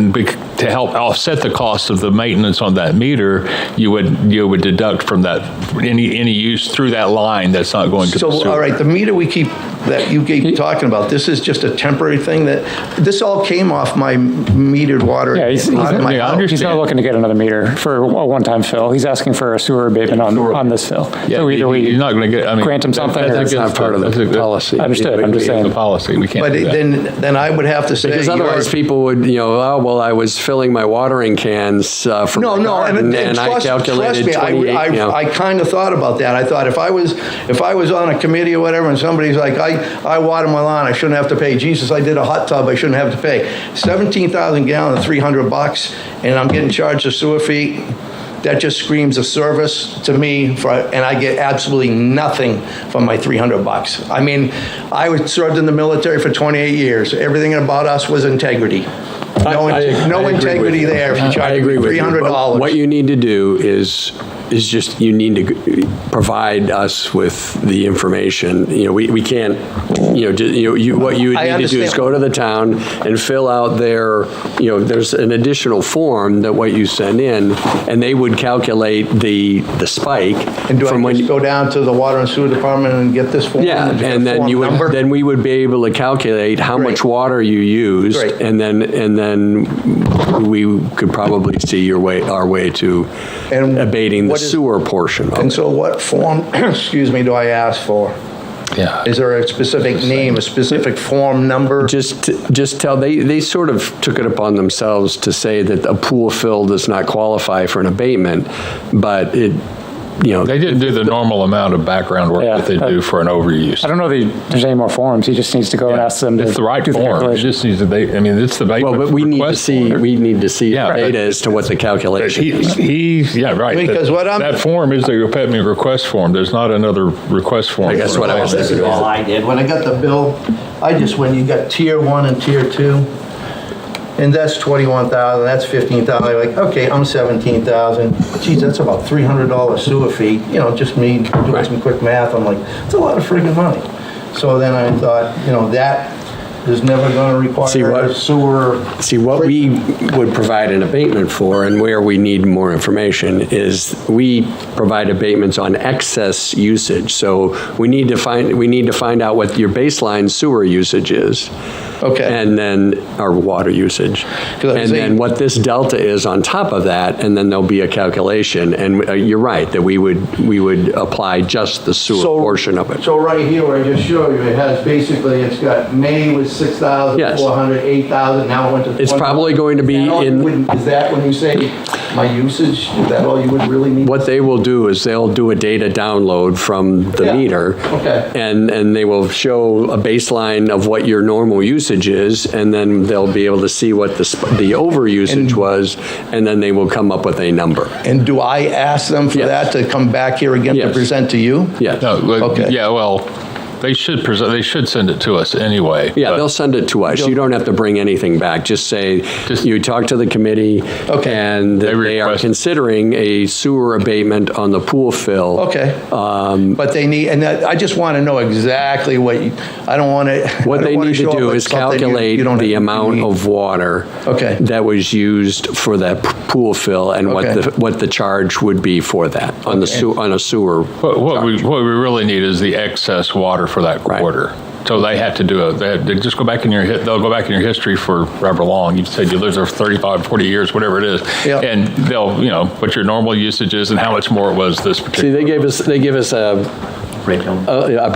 to help offset the cost of the maintenance on that meter, you would deduct from that any use through that line that's not going to the sewer. All right, the meter that you keep talking about, this is just a temporary thing this all came off my metered water. Yeah, he's out of my yeah, I house. understand. He's not looking to get another meter for a one-time fill. He's asking for a sewer abatement on this fill. Yeah, So either you're not going to get. I mean, grant him something or That's not part of the policy. Understood, I'm just saying. The policy. We can't. But do that. then I would have to say. Because otherwise people would, oh, well, I was filling my watering cans for my garden, and I calculated trust me, 28, I kind of thought about that. I thought if I was on a committee or whatever, and somebody's like, I water my lawn, I shouldn't have to pay. Jesus, I did a hot tub, I shouldn't have to pay. 17,000 gallons, $300, and I'm getting charged a sewer fee. That just screams a service to me, and I get absolutely nothing from my $300. I mean, I was served in the military for 28 years. Everything about us was integrity. No integrity there if you charge me $300. What you need to do is just, you need to provide us with the information. We can't, what you would need to do is go to the town and fill out there's an additional form that what you send in, and they would calculate the spike. And do from I just go down to the water and sewer department and get this form? Yeah, and then then we would be able to calculate how much water you used, Great. and then we could probably see our way to And abating the what is- sewer portion of And it. so what form, do I ask for? Yeah. Is there a specific name, a specific form number? Just tell, they sort of took it upon themselves to say that a pool fill does not qualify for an abatement, but They didn't do the normal amount of background work Yeah. that they do for an overuse. I don't know that there's any more forms. He just needs to go and ask them to It's the right do the form. It calculation. just needs to be. I mean, it's the well, but we need to see Yeah, but- data as to what the calculation is. Yeah, right. Because that form is the OPEB request form. There's not another request form. I guess for what I was abatement. This is all I did. When I got the bill, you got tier 1 and tier 2, and that's 21,000, that's 15,000. I'm like, okay, I'm 17,000. Geez, that's about $300 sewer fee. Just me doing some quick math. I'm like, it's a lot of friggin' money. So then I thought, that is never going to require a sewer. See, what we would provide an abatement for, and where we need more information, is we provide abatements on excess usage. So we need to find out what your baseline sewer usage is. Okay. And then our water usage. And then what this delta is on top of that, and then there'll be a calculation. And you're right, that we would apply just the sewer portion of it. So right here, where I just showed you, it has basically, it's got May was 6,400, 8,000, now it went to. It's probably going to be Is that when you say my usage, is that all you would really need? What they will do is they'll do a data download from the meter. Okay. And they will show a baseline of what your normal usage is, and then they'll be able to see what the over usage was, and then they will come up with a number. And do I ask them for that to come back here again to Yes. present to you? Yes. No, Okay. Yeah, well, they should send it to us anyway. Yeah, but- they'll send it to us. You don't have to bring anything back. Just say, you talk to the committee, and that they are considering a sewer abatement on the pool fill. Okay. But they need, and I just want to know exactly what, I don't want to. What they need to do is calculate the amount of water that was used for that pool fill, and what the charge would be for that on a sewer. What we really need is the excess water for that quarter. So they have to they just go back in they'll go back in your history for however long. You said you lived there for 35, 40 years, whatever it is. Yep. And they'll, what your normal usage is and how much more it was this particular. See, they give us a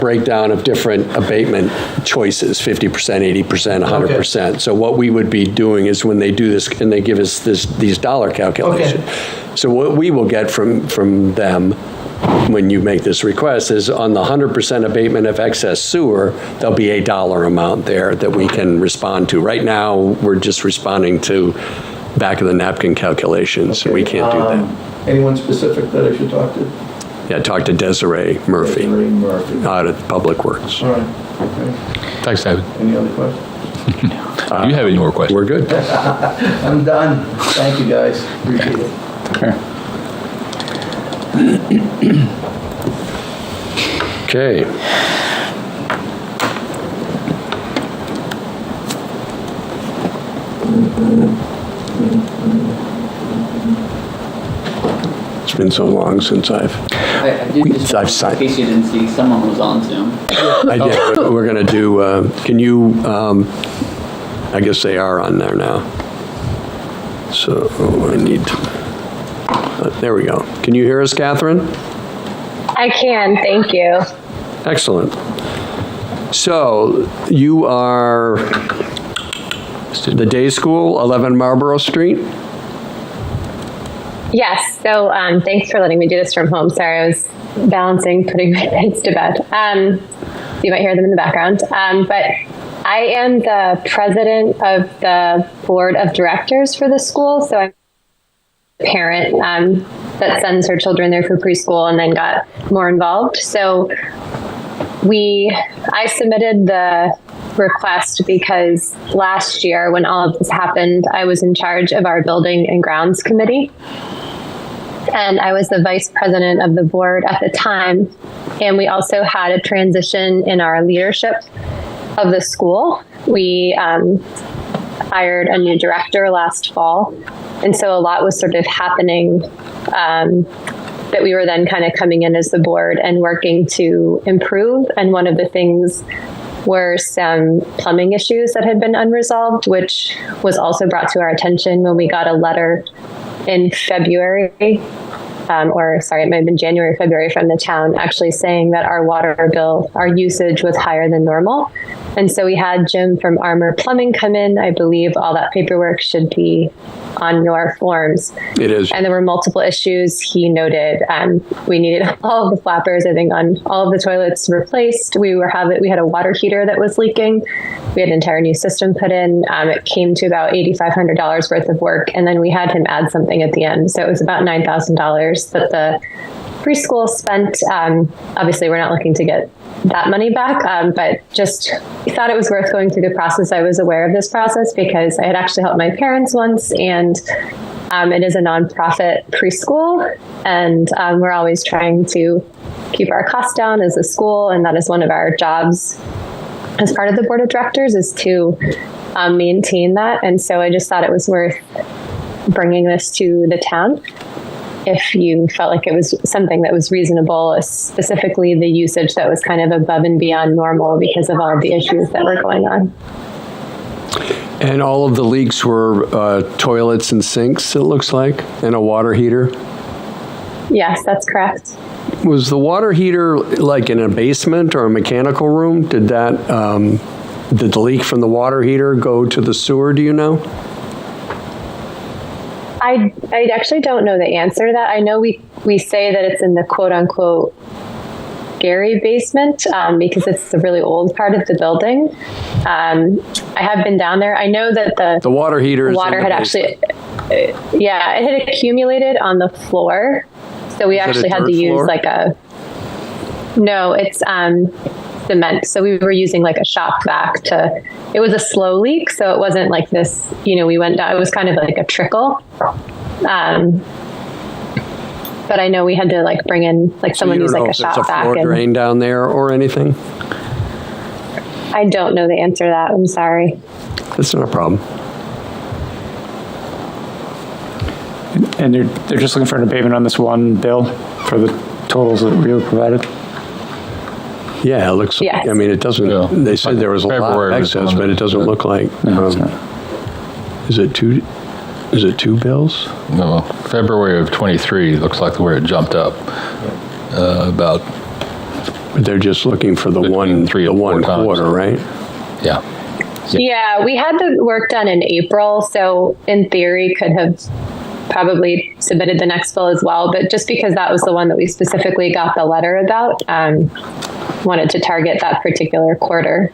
breakdown of different abatement choices, 50%, 80%, 100%. So what we would be doing is when they do this, and they give us these dollar calculations. So what we will get from them when you make this request, is on the 100% abatement of excess sewer, there'll be a dollar amount there that we can respond to. Right now, we're just responding to back of the napkin calculations, and we can't do that. Anyone specific that I should talk to? Yeah, talk to Desiree Murphy. Desiree Murphy. Out at Public Works. All right. Okay. Thanks, David. Any other questions? Do you have any more questions? We're good. I'm done. Thank you, guys. Appreciate it. Okay. It's been so long since I've signed. In case you didn't see, someone was on Zoom. I did, but we're going to do, can you, I guess they are on there now. So I need to, there we go. Can you hear us, Catherine? I can, thank you. Excellent. So you are the day school, 11 Marlborough Street? Yes, so thanks for letting me do this from home. Sorry, I was balancing putting my kids to bed. You might hear them in the background. But I am the president of the board of directors for the school. So I'm a parent that sends her children there for preschool and then got more involved. So I submitted the request because last year when all of this happened, I was in charge of our building and grounds committee. And I was the vice president of the board at the time. And we also had a transition in our leadership of the school. We hired a new director last fall. And so a lot was sort of happening that we were then kind of coming in as the board and working to improve. And one of the things were some plumbing issues that had been unresolved, which was also brought to our attention when we got a letter in February, it might have been January, February from the town actually saying that our water bill, our usage was higher than normal. And so we had Jim from Armor Plumbing come in. I believe all that paperwork should be on your forms. It is. And there were multiple issues. He noted we needed all of the flappers, I think, on all of the toilets replaced. We had a water heater that was leaking. We had an entire new system put in. It came to about $8,500 worth of work. And then we had him add something at the end. So it was about $9,000 that the preschool spent. Obviously, we're not looking to get that money back, but just thought it was worth going through the process. I was aware of this process because I had actually helped my parents once, and it is a nonprofit preschool, and we're always trying to keep our costs down as a school, and that is one of our jobs as part of the board of directors is to maintain that. And so I just thought it was worth bringing this to the town if you felt like it was something that was reasonable, specifically the usage that was kind of above and beyond normal because of all of the issues that were going on. And all of the leaks were toilets and sinks, it looks like, and a water heater? Yes, that's correct. Was the water heater like in a basement or a mechanical room? Did the leak from the water heater go to the sewer, do you know? I actually don't know the answer to that. I know we say that it's in the quote unquote Gary basement because it's the really old part of the building. I have been down there. I know that the water heater had actually, it had accumulated on the floor. So we actually had to use it's cement. So we were using like a shop vac it was a slow leak. So it wasn't like this, we went down, it was kind of like a trickle. But I know we had to like bring in someone who's like a shop vac. There's a floor drain down there or anything? I don't know the answer to that. I'm sorry. That's not a problem. And they're just looking for an abatement on this one bill for the totals that we were provided? Yeah, it looks like, I mean, it doesn't, they said there was a lot of excess, but it doesn't look like. No, it's not. Is it two bills? No, February of 23 looks like where it jumped up about. But they're just looking for the one quarter, right? Yeah. Yeah, we had the work done in April, so in theory could have probably submitted the next bill as well. But just because that was the one that we specifically got the letter about, wanted to target that particular quarter.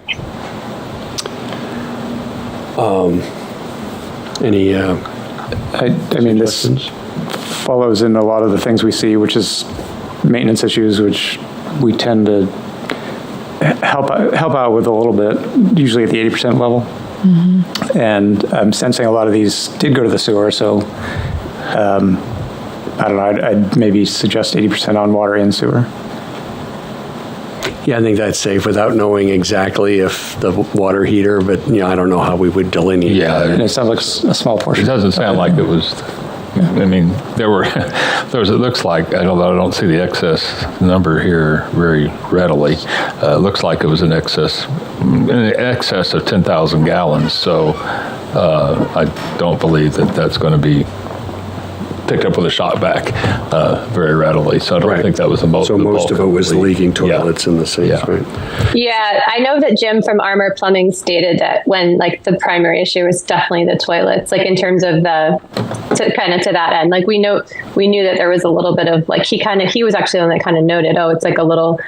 Any I mean, this follows in a lot of the things we see, which is maintenance issues, which we tend to help out with a little bit, usually at the 80% level. Mm-hmm. And I'm sensing a lot of these did go to the sewer, so I don't know, I'd maybe suggest 80% on water and sewer. Yeah, I think that's safe without knowing exactly if the water heater, but I don't know how we would delineate. Yeah, that. And it sounds like a small portion. It doesn't sound like it was. I mean, there was. It looks like, although I don't see the excess number here very readily. It looks like it was in excess of 10,000 gallons. So I don't believe that that's going to be picked up with a shot back very readily. So I don't think that was the most. So most of it was leaking toilets in the sinks, right? Yeah, I know that Jim from Armor Plumbing stated that when the primary issue was definitely the toilets, in terms of to that end. We knew that there was a little bit of he was actually the one that kind of noted, oh, it's a little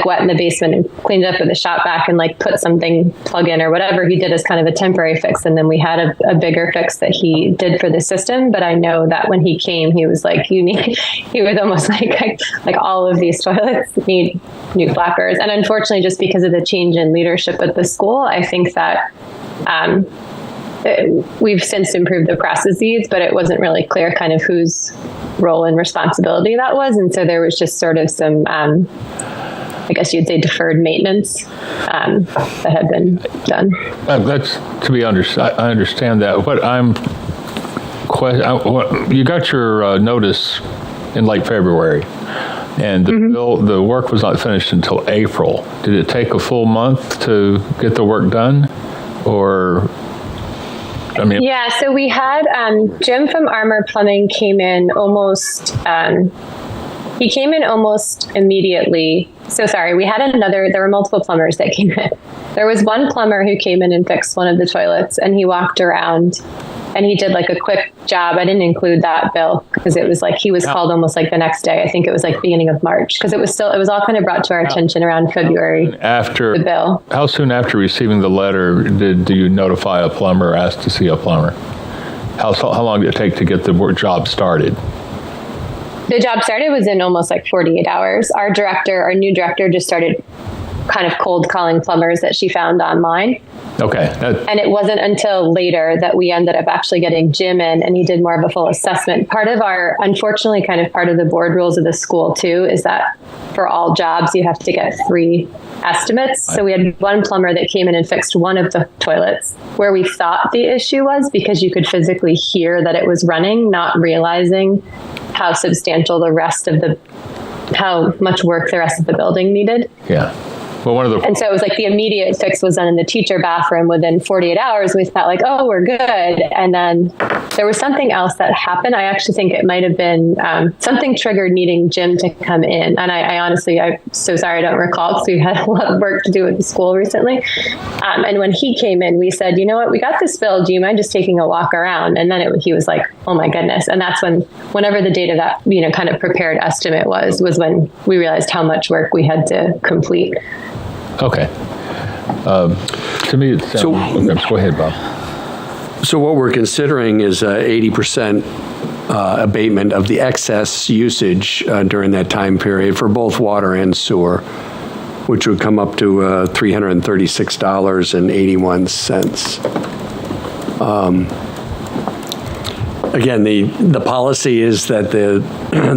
wet in the basement, and cleaned it up with a shop vac and put something plug in or whatever he did as kind of a temporary fix. And then we had a bigger fix that he did for the system. But I know that when he came, he was he was almost like all of these toilets need new flappers. And unfortunately, just because of the change in leadership at the school, I think that we've since improved the processes, but it wasn't really clear kind of whose role and responsibility that was. And so there was just sort of some, I guess you'd say, deferred maintenance that had been done. That's to be understood. I understand that. What you got your notice in late February, and the work was not finished until April. Did it take a full month to get the work done, or? Yeah, so we had Jim from Armor Plumbing came in almost. He came in almost immediately. So sorry, we had there were multiple plumbers that came in. There was one plumber who came in and fixed one of the toilets, and he walked around and he did a quick job. I didn't include that bill because it was he was called almost the next day. I think it was beginning of March, because it was all kind of brought to our attention around February. After the bill. How soon after receiving the letter do you notify a plumber or ask to see a plumber? How long did it take to get the job started? The job started was in almost 48 hours. Our new director just started kind of cold calling plumbers that she found online. Okay. And it wasn't until later that we ended up actually getting Jim in, and he did more of a full assessment. Unfortunately, kind of part of the board rules of the school too, is that for all jobs, you have to get 3 estimates. So we had one plumber that came in and fixed one of the toilets where we thought the issue was, because you could physically hear that it was running, not realizing how substantial how much work the rest of the building needed. Yeah. Well, and so it was the immediate fix was done in the teacher bathroom within 48 hours. We thought oh, we're good. And then there was something else that happened. I actually think it might have been something triggered needing Jim to come in. And I honestly, I'm so sorry, I don't recall, because we had a lot of work to do at the school recently. And when he came in, we said, you know what, we got this bill. Do you mind just taking a walk around? And then he was like, oh my goodness. And that's whenever the date of that, kind of prepared estimate was when we realized how much work we had to complete. Okay. To me, it sounds... okay, go ahead, Bob. So what we're considering is 80% abatement of the excess usage during that time period for both water and sewer, which would come up to $336.81. Again, the policy is that the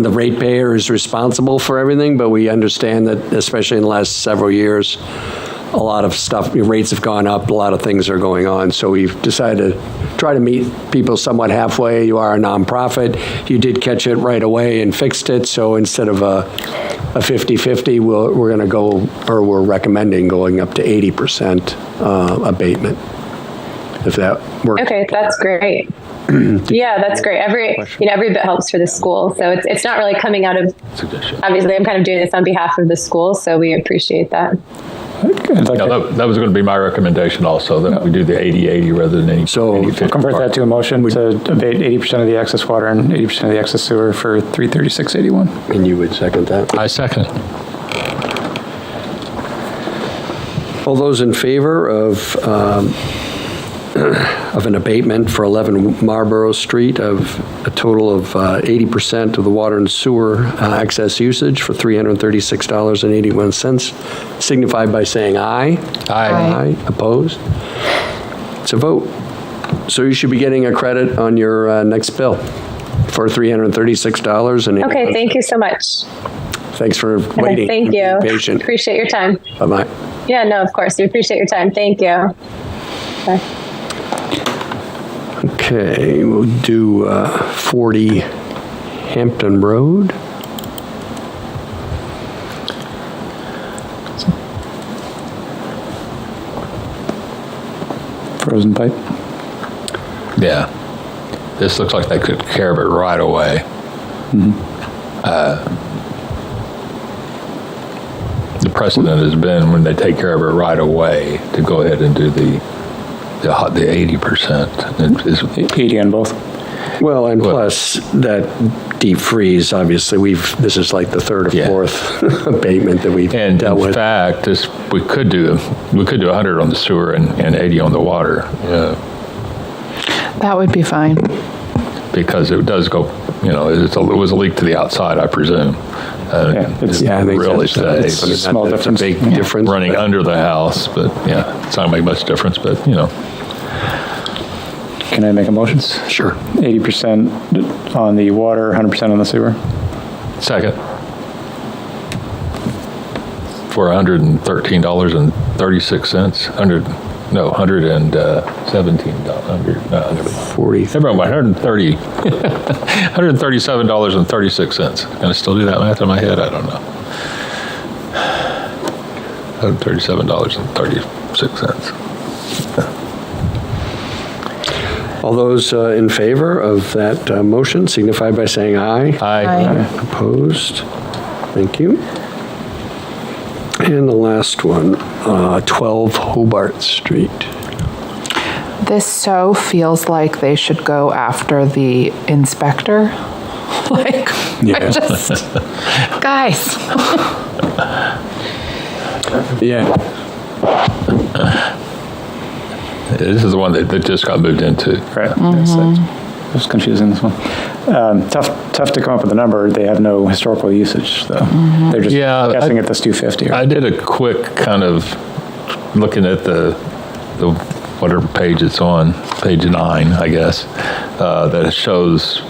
ratepayer is responsible for everything, but we understand that, especially in the last several years, a lot of stuff, rates have gone up, a lot of things are going on. So we've decided to try to meet people somewhat halfway. You are a nonprofit. You did catch it right away and fixed it. So instead of a 50-50, we're going to go, or we're recommending going up to 80% abatement, if that works. Okay, that's great. Yeah, that's great. Every bit helps for the school. So it's not really coming out of, obviously I'm kind of doing this on behalf of the school, so we appreciate that. That was going to be my recommendation also, that we do the 80/80 rather than any. So 50 We'll convert that to a motion to abate 80% of the excess water and 80% of the excess sewer for 33681. And you would second that? I second. All those in favor of an abatement for 11 Marlborough Street of a total of 80% of the water and sewer excess usage for $336.81, signify by saying aye. Aye. Opposed? It's a vote. So you should be getting a credit on your next bill for $336.81. Okay, thank you so much. Thanks for waiting. Thank you. And being patient. Appreciate your time. Bye-bye. Yeah, no, of course. We appreciate your time. Thank you. Bye. Okay, we'll do 40 Hampton Road. Frozen pipe. Yeah. This looks like they took care of it right away. The precedent has been when they take care of it right away to go ahead and do the 80%. It is 80 on both. Well, and plus that deep freeze, obviously, this is like the third or fourth abatement that we've And dealt in with. fact, we could do 100 on the sewer and 80 on the water. That would be fine. Because it does go, it was a leak to the outside, I presume. It's I think really that's safe. small that's a difference. big difference. Running under the house, but it's not gonna make much difference, but Can I make a motion? Sure. 80% on the water, 100% on the sewer. Second. For $113.36, $117. 40. Never mind, $137.36. Can I still do that math in my head? I don't know. $137.36. All those in favor of that motion signify by saying aye. Aye. Opposed? Thank you. And the last one, 12 Hobart Street. This so feels like they should go after the inspector. Like, Yeah. guys. Yeah. This is the one that just got moved into. Right. It was confusing, this one. Tough to come up with a number. They have no historical usage, though. They're just guessing at this 250. I did a quick kind of looking at the whatever page it's on, page 9, I guess, that shows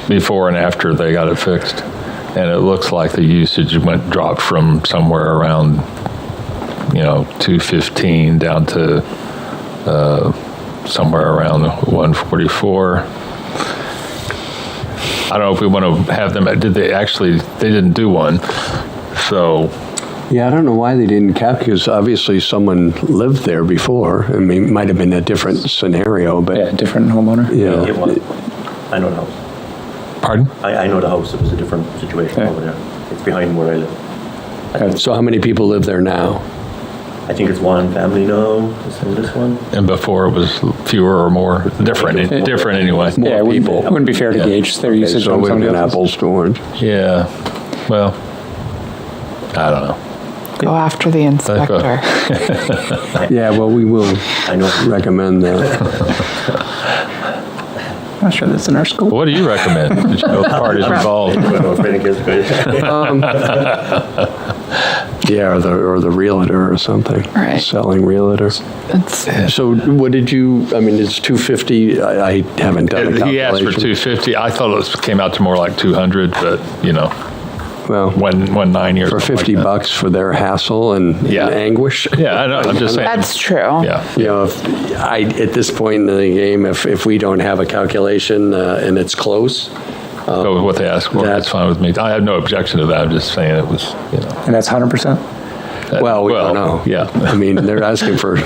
before and after they got it fixed. And it looks like the usage dropped from somewhere around, 215 down to somewhere around 144. I don't know if we want to have them, they didn't do one. So. Yeah, I don't know why they didn't cap, because obviously someone lived there before. I mean, it might have been a different scenario, but. Yeah, different homeowner. Yeah. It was. I know the house. Pardon? I know the house. It was a different situation over there. It's behind where I live. So how many people live there now? I think it's one family now. This one. And before it was fewer or more? Different anyway. Yeah, it wouldn't be fair to gauge their usage So on it would have somebody been else's. apples to orange. Yeah. Well, I don't know. Go after the inspector. Yeah, well, we will I know. recommend that. I'm not sure that's in our school. What do you recommend? Both parties involved. Yeah, or the realtor or something. Right. Selling realtor. So what did you, I mean, it's 250, I haven't done a calculation. He asked for 250. I thought it came out to more like 200, but Well, one 9 years. for 50 bucks for their hassle and anguish. Yeah, I know. I'm just saying. That's true. Yeah. At this point in the game, if we don't have a calculation and it's close. Go with what they asked for. That's fine with me. I have no objection to that. I'm just saying it was, And that's 100%? Well, we don't know. Yeah. I mean, they're asking for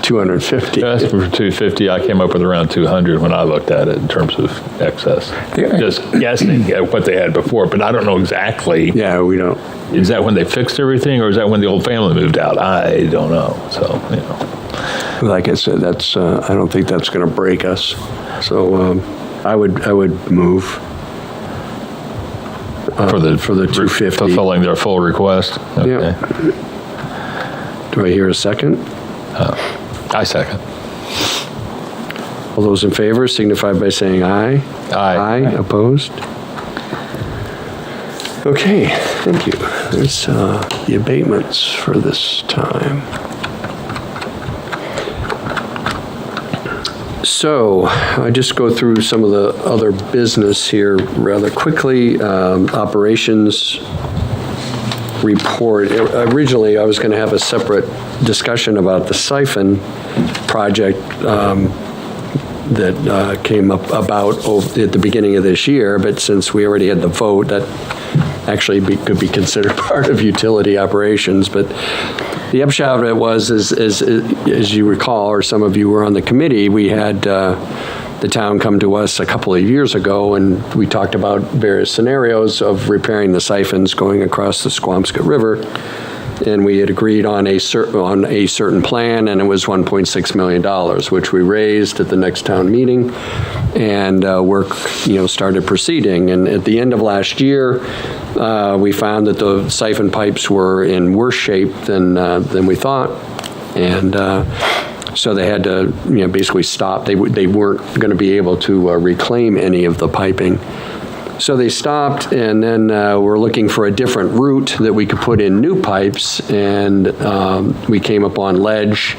250. That's for 250. I came up with around 200 when I looked at it in terms of excess. Just guessing at what they had before, but I don't know exactly. Yeah, we don't. Is that when they fixed everything, or is that when the old family moved out? I don't know. So, you know. Like I said, that's. I don't think that's going to break us. So I would move For the 250. fulfilling their full request. Okay. Yeah. Do I hear a second? I second. All those in favor signify by saying aye. Aye. Opposed? Okay, thank you. There's the abatements for this time. So I just go through some of the other business here rather quickly. Operations report. Originally, I was going to have a separate discussion about the siphon project that came up about at the beginning of this year, but since we already had the vote, that actually could be considered part of utility operations. But the upshot of it was, as you recall, or some of you were on the committee, we had the town come to us a couple of years ago, and we talked about various scenarios of repairing the siphons going across the Squamscott River. And we had agreed on a certain plan, and it was $1.6 million, which we raised at the next town meeting, and work, started proceeding. And at the end of last year, we found that the siphon pipes were in worse shape than we thought, and so they had to, basically stop. They weren't going to be able to reclaim any of the piping. So they stopped, and then we're looking for a different route that we could put in new pipes, and we came upon ledge.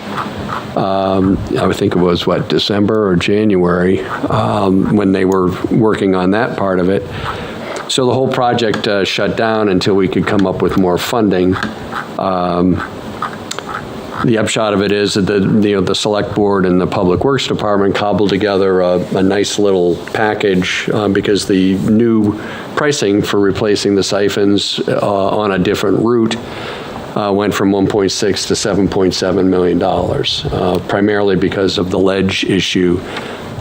I would think it was, December or January, when they were working on that part of it. So the whole project shut down until we could come up with more funding. The upshot of it is that the select board and the public works department cobbled together a nice little package because the new pricing for replacing the siphons on a different route went from 1.6 to $7.7 million, primarily because of the ledge issue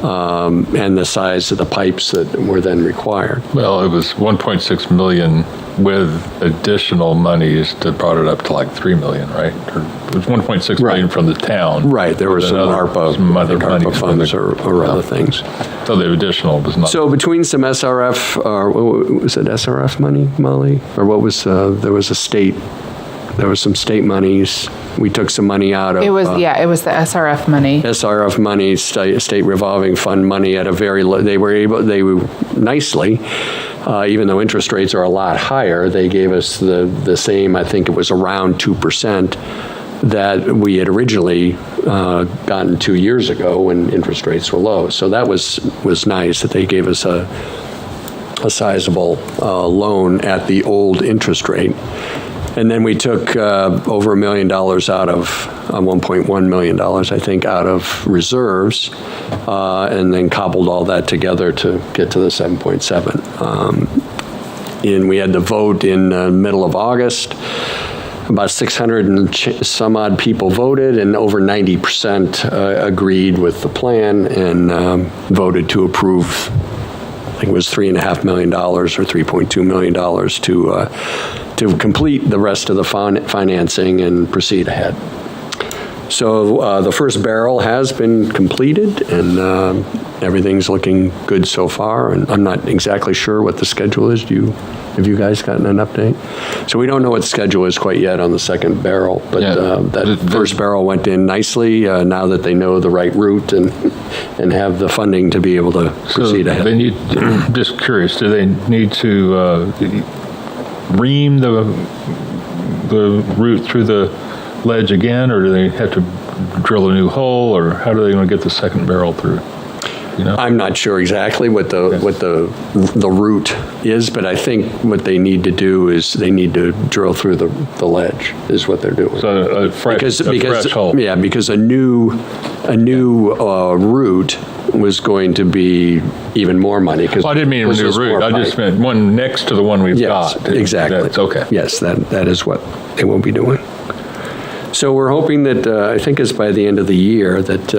and the size of the pipes that were then required. Well, it was 1.6 million with additional monies that brought it up to like 3 million, right? Or it was 1.6 million from the town. Right, there was some ARPA funds or other things. So the additional was not. So between some SRF, or was it SRF money, Molly? Or what was, there was some state monies. We took some money out of. It was the SRF money. SRF money, state revolving fund money at a very low, they were nicely, even though interest rates are a lot higher, they gave us the same, I think it was around 2% that we had originally gotten 2 years ago when interest rates were low. So that was nice that they gave us a sizable loan at the old interest rate. And then we took over $1 million out of, $1.1 million, I think, out of reserves, and then cobbled all that together to get to the 7.7. And we had the vote in the middle of August. About 600 and some odd people voted, and over 90% agreed with the plan and voted to approve. I think it was $3.5 million or $3.2 million to complete the rest of the financing and proceed ahead. So the first barrel has been completed, and everything's looking good so far. And I'm not exactly sure what the schedule is. Have you guys gotten an update? So we don't know what the schedule is quite yet on the second barrel, but that first barrel went in nicely now that they know the right route and have the funding to be able to proceed ahead. They need, just curious, do they need to ream the route through the ledge again, or do they have to drill a new hole, or how are they going to get the second barrel through? I'm not sure exactly what the route is, but I think what they need to do is they need to drill through the ledge is what they're doing. So a fresh hole. Yeah, because a new route was going to be even more money. Well, I didn't mean a new route. I just meant one next to the one we've got. Exactly. That's okay. Yes, that is what they will be doing. So we're hoping that, I think it's by the end of the year, that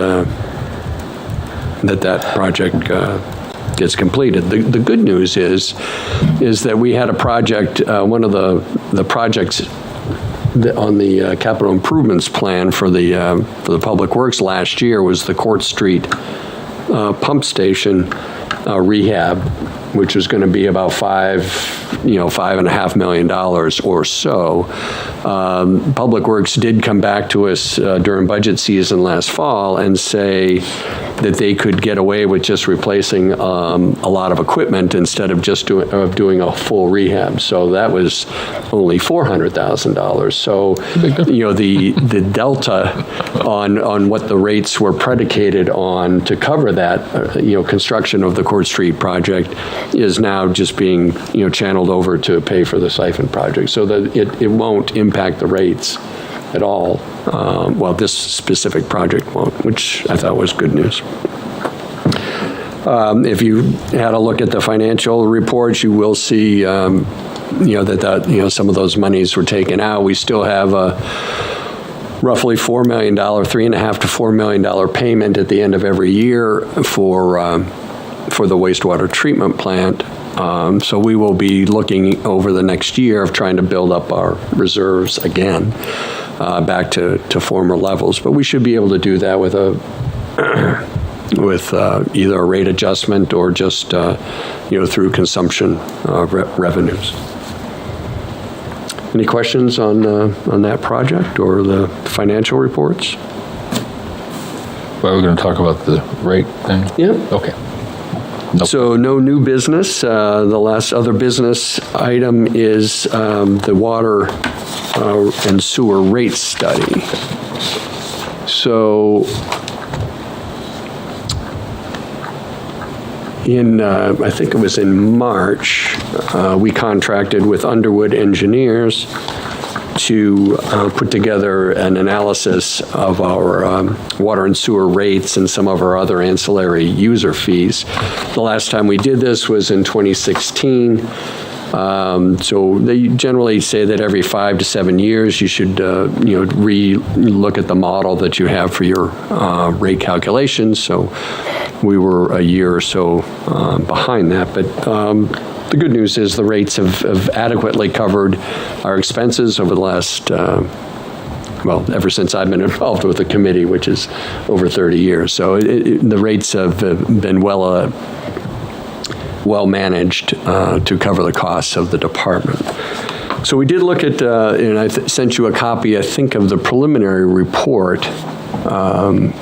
that project gets completed. The good news is that we had a project, one of the projects on the capital improvements plan for the Public Works last year was the Court Street pump station rehab, which was going to be about $5.5 million or so. Public Works did come back to us during budget season last fall and say that they could get away with just replacing a lot of equipment instead of just doing a full rehab. So that was only $400,000. So, the delta on what the rates were predicated on to cover that, construction of the Court Street project is now just being, channeled over to pay for the siphon project. So that it won't impact the rates at all. Well, this specific project won't, which I thought was good news. If you had a look at the financial reports, you will see, that some of those monies were taken out. We still have a roughly $4 million, $3.5 to $4 million payment at the end of every year for the wastewater treatment plant. So we will be looking over the next year of trying to build up our reserves again back to former levels. But we should be able to do that with either a rate adjustment or just through consumption revenues. Any questions on that project or the financial reports? Well, we're going to talk about the rate thing? Yeah. Okay. So no new business. The last other business item is the water and sewer rate study. So I think it was in March, we contracted with Underwood Engineers to put together an analysis of our water and sewer rates and some of our other ancillary user fees. The last time we did this was in 2016. So they generally say that every 5 to 7 years you should, re-look at the model that you have for your rate calculations. So we were a year or so behind that, but the good news is the rates have adequately covered our expenses over the last, ever since I've been involved with the committee, which is over 30 years. So the rates have been well managed to cover the costs of the department. So we did look at, and I sent you a copy, I think, of the preliminary report, and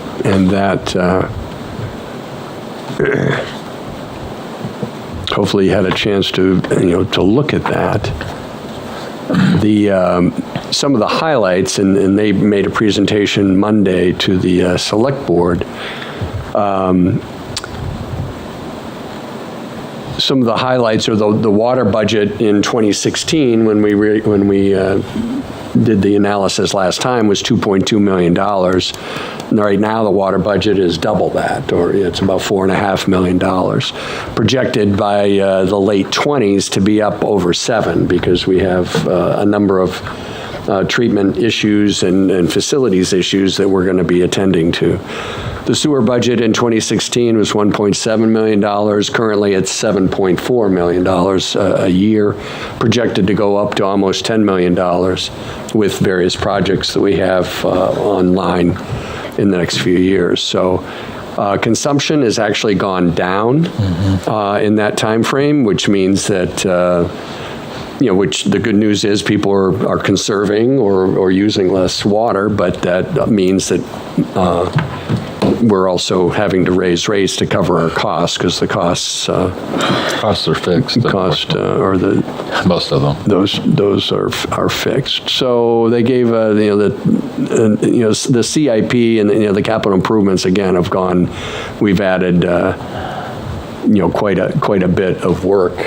that hopefully you had a chance to look at that. Some of the highlights, and they made a presentation Monday to the select board. Some of the highlights are the water budget in 2016 when we did the analysis last time was $2.2 million. Right now the water budget is double that, or it's about $4.5 million. Projected by the late 20s to be up over 7 because we have a number of treatment issues and facilities issues that we're going to be attending to. The sewer budget in 2016 was $1.7 million. Currently, it's $7.4 million a year, projected to go up to almost $10 million with various projects that we have online in the next few years. So consumption has actually gone down in that time frame, which means that which the good news is people are conserving or using less water, but that means that we're also having to raise rates to cover our costs because the costs are fixed. Most of them. Those are fixed. So they gave the CIP and the capital improvements again have gone. We've added quite a bit of work,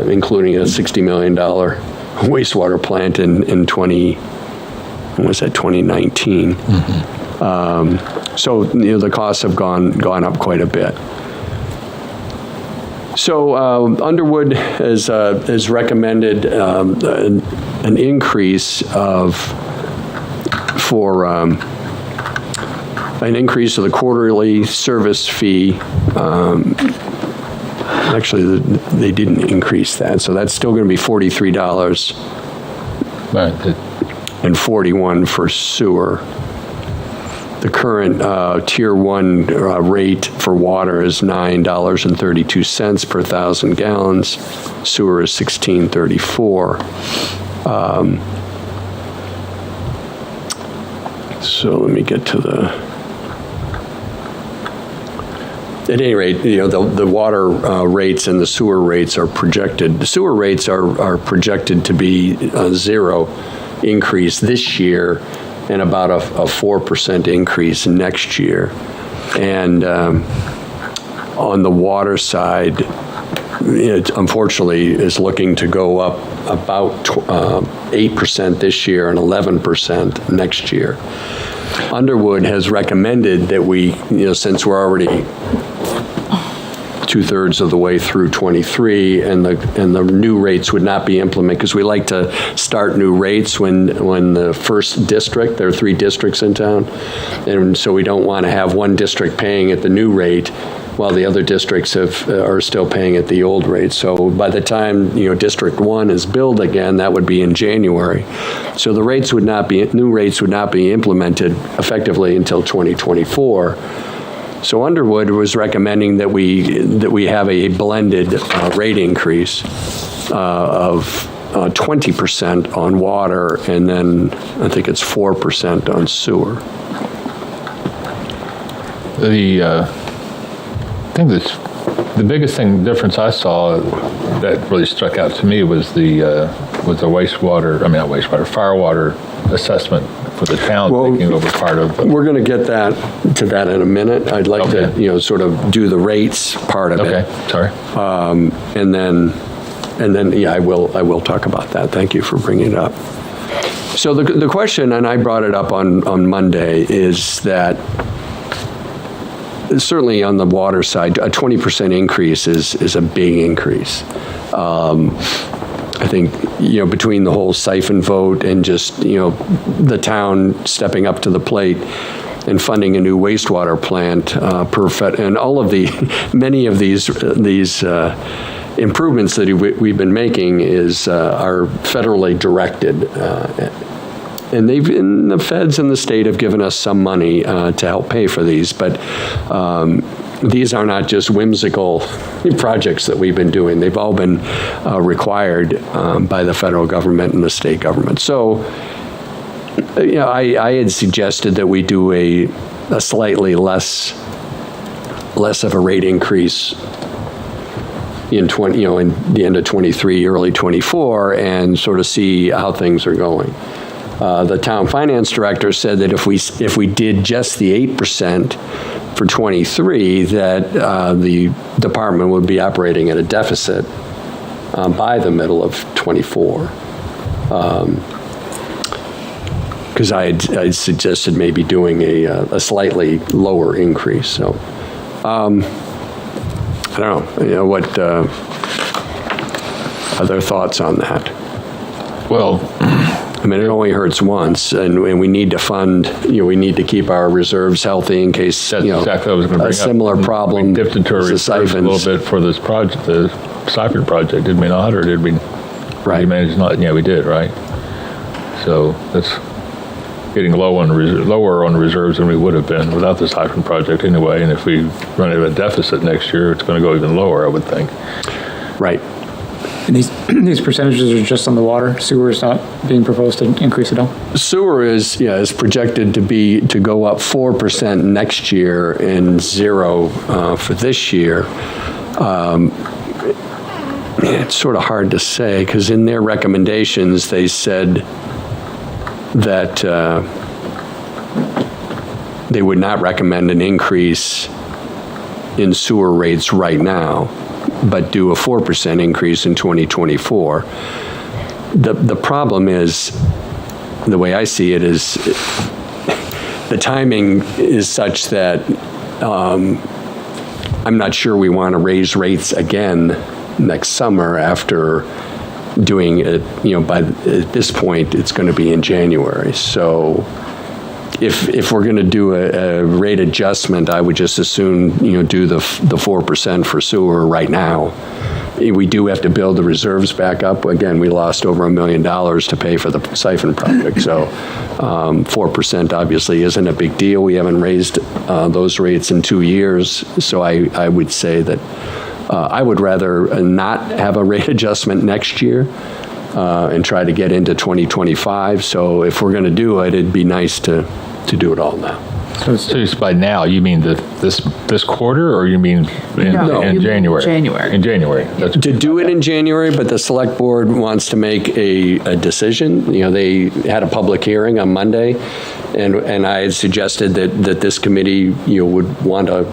including a $60 million wastewater plant in 2019. So the costs have gone up quite a bit. So Underwood has recommended an increase of for an increase of the quarterly service fee. Actually, they didn't increase that, so that's still going to be $43 Right. and $41 for sewer. The current Tier 1 rate for water is $9.32 per 1,000 gallons. Sewer is $16.34. So let me get to the... At any rate, the water rates and the sewer rates are projected. The sewer rates are projected to be a zero increase this year and about a 4% increase next year. And on the water side, it unfortunately is looking to go up about 8% this year and 11% next year. Underwood has recommended that we, since we're already 2/3 of the way through 23, and the new rates would not be implemented, because we like to start new rates when the first district, there are 3 districts in town, and so we don't want to have one district paying at the new rate while the other districts are still paying at the old rate. So by the time District 1 is billed again, that would be in January. So the rates would not be, new rates would not be implemented effectively until 2024. So Underwood was recommending that we have a blended rate increase of 20% on water, and then I think it's 4% on sewer. I think the biggest difference I saw that really struck out to me was the firewater assessment for the town, taking over part of. We're going to get to that in a minute. I'd like to, sort of do the rates part of it. Okay, sorry. And then, yeah, I will talk about that. Thank you for bringing it up. So the question, and I brought it up on Monday, is that certainly on the water side, a 20% increase is a big increase. I think, between the whole siphon vote and just, the town stepping up to the plate and funding a new wastewater plant and all of many of these improvements that we've been making are federally directed. And the feds and the state have given us some money to help pay for these, but these are not just whimsical projects that we've been doing. They've all been required by the federal government and the state government. So, I had suggested that we do a slightly less of a rate increase in the end of 23, early 24, and sort of see how things are going. The town finance director said that if we did just the 8% for 23, that the department would be operating at a deficit by the middle of 24. Because I suggested maybe doing a slightly lower increase. So I don't know. What other thoughts on that? Well, I mean, it only hurts once, and we need to fund, we need to keep our reserves healthy in case, that's exactly what I was going to bring a similar up. problem. We dipped into our reserves a little bit for this project, the siphon project, did we not, or did we? Right. Did we manage not? Yeah, we did, right? So that's getting lower on reserves than we would have been without the siphon project anyway, and if we run into a deficit next year, it's going to go even lower, I would think. Right. And these percentages are just on the water. Sewer is not being proposed to increase at all. Sewer is projected to go up 4% next year and 0 for this year. It's sort of hard to say, because in their recommendations they said that they would not recommend an increase in sewer rates right now, but do a 4% increase in 2024. The problem is, the way I see it is, the timing is such that I'm not sure we want to raise rates again next summer after doing it, at this point, it's going to be in January. So if we're going to do a rate adjustment, I would just as soon, do the 4% for sewer right now. We do have to build the reserves back up. Again, we lost over $1 million to pay for the siphon project, so 4% obviously isn't a big deal. We haven't raised those rates in 2 years, so I would say that I would rather not have a rate adjustment next year and try to get into 2025. So if we're going to do it, it'd be nice to do it all now. So by now, you mean this quarter, or you mean in January? January. In January. That's To do it in January, but the select board wants to make a decision. They had a public hearing on Monday, and I had suggested that this committee, would want to,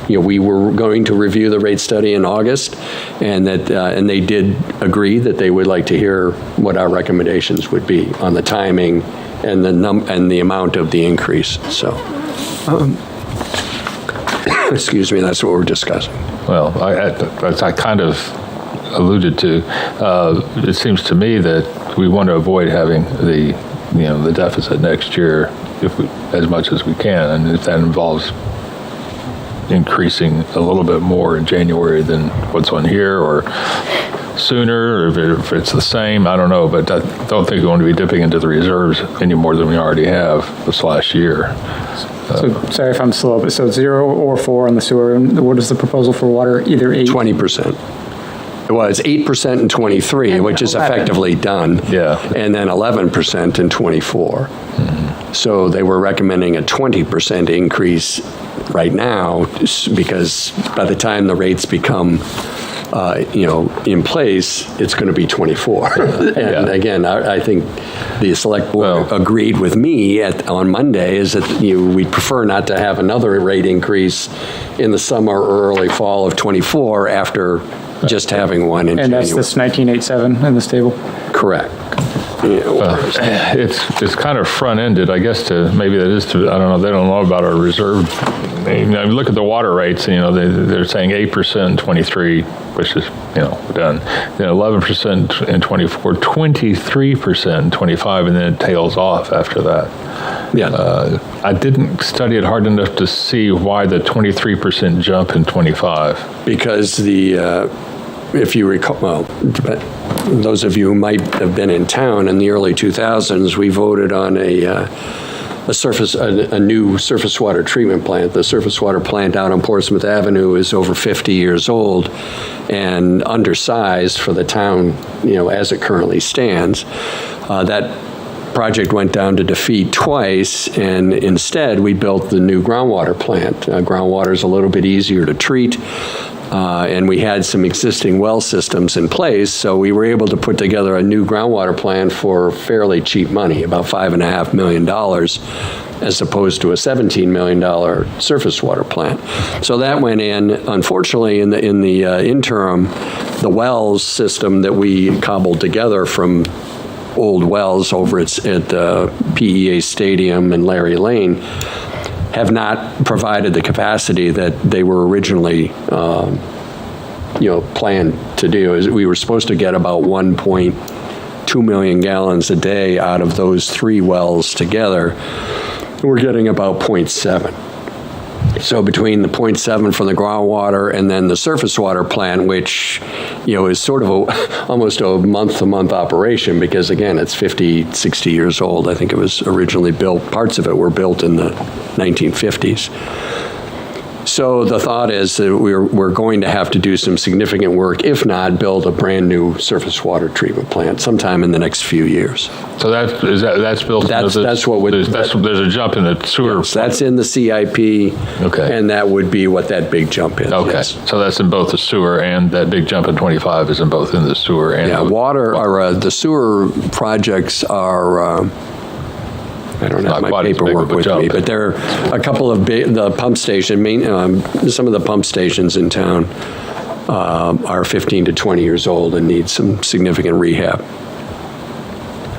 we were going to review the rate study in August, and they did agree that they would like to hear what our recommendations would be on the timing and the amount of the increase. So, excuse me, that's what we're discussing. Well, I kind of alluded to. It seems to me that we want to avoid having the deficit next year as much as we can, and if that involves increasing a little bit more in January than what's on here, or sooner, or if it's the same, I don't know, but I don't think we want to be dipping into the reserves any more than we already have this last year. So, sorry if I'm slow, but so 0 or 4 on the sewer, and what is the proposal for water? Either 8? 20%. Well, it's 8% in 23, which is effectively done. Yeah. And then 11% in 24. Mm-hmm. So they were recommending a 20% increase right now, because by the time the rates become in place, it's going to be 24. And again, I think the select board agreed with me on Monday is that we'd prefer not to have another rate increase in the summer or early fall of 24 after just having one in January. And that's this 1987 in this table? Correct. It's kind of front-ended, I guess, maybe that is to, I don't know, they don't know about our reserve. Look at the water rates, they're saying 8% in 23, which is, done. Then 11% in 24, 23% in 25, and then it tails off after that. Yeah. I didn't study it hard enough to see why the 23% jump in 25. Because if you recall, those of you who might have been in town in the early 2000s, we voted on a new surface water treatment plant. The surface water plant out on Portsmouth Avenue is over 50 years old and undersized for the town, as it currently stands. That project went down to defeat twice, and instead we built the new groundwater plant. Groundwater is a little bit easier to treat. And we had some existing well systems in place, so we were able to put together a new groundwater plant for fairly cheap money, about $5.5 million, as opposed to a $17 million surface water plant. So that went in. Unfortunately, in the interim, the wells system that we cobbled together from old wells over at PEA Stadium and Larry Lane have not provided the capacity that they were originally, planned to do. We were supposed to get about 1.2 million gallons a day out of those 3 wells together. We're getting about 0.7. So between the 0.7 from the groundwater and then the surface water plant, which, is sort of almost a month-to-month operation, because again, it's 50, 60 years old. I think it was originally built, parts of it were built in the 1950s. So the thought is that we're going to have to do some significant work, if not build a brand new surface water treatment plant sometime in the next few years. So that's built. That's what would. There's a jump in the sewer. Yes, that's in the CIP. Okay. And that would be what that big jump is. Okay. Yes. So that's in both the sewer, and that big jump in 25 is in both in the sewer and the sewer projects are. I don't have my paperwork with me, but there are a couple of the pump station, some of the pump stations in town are 15 to 20 years old and need some significant rehab.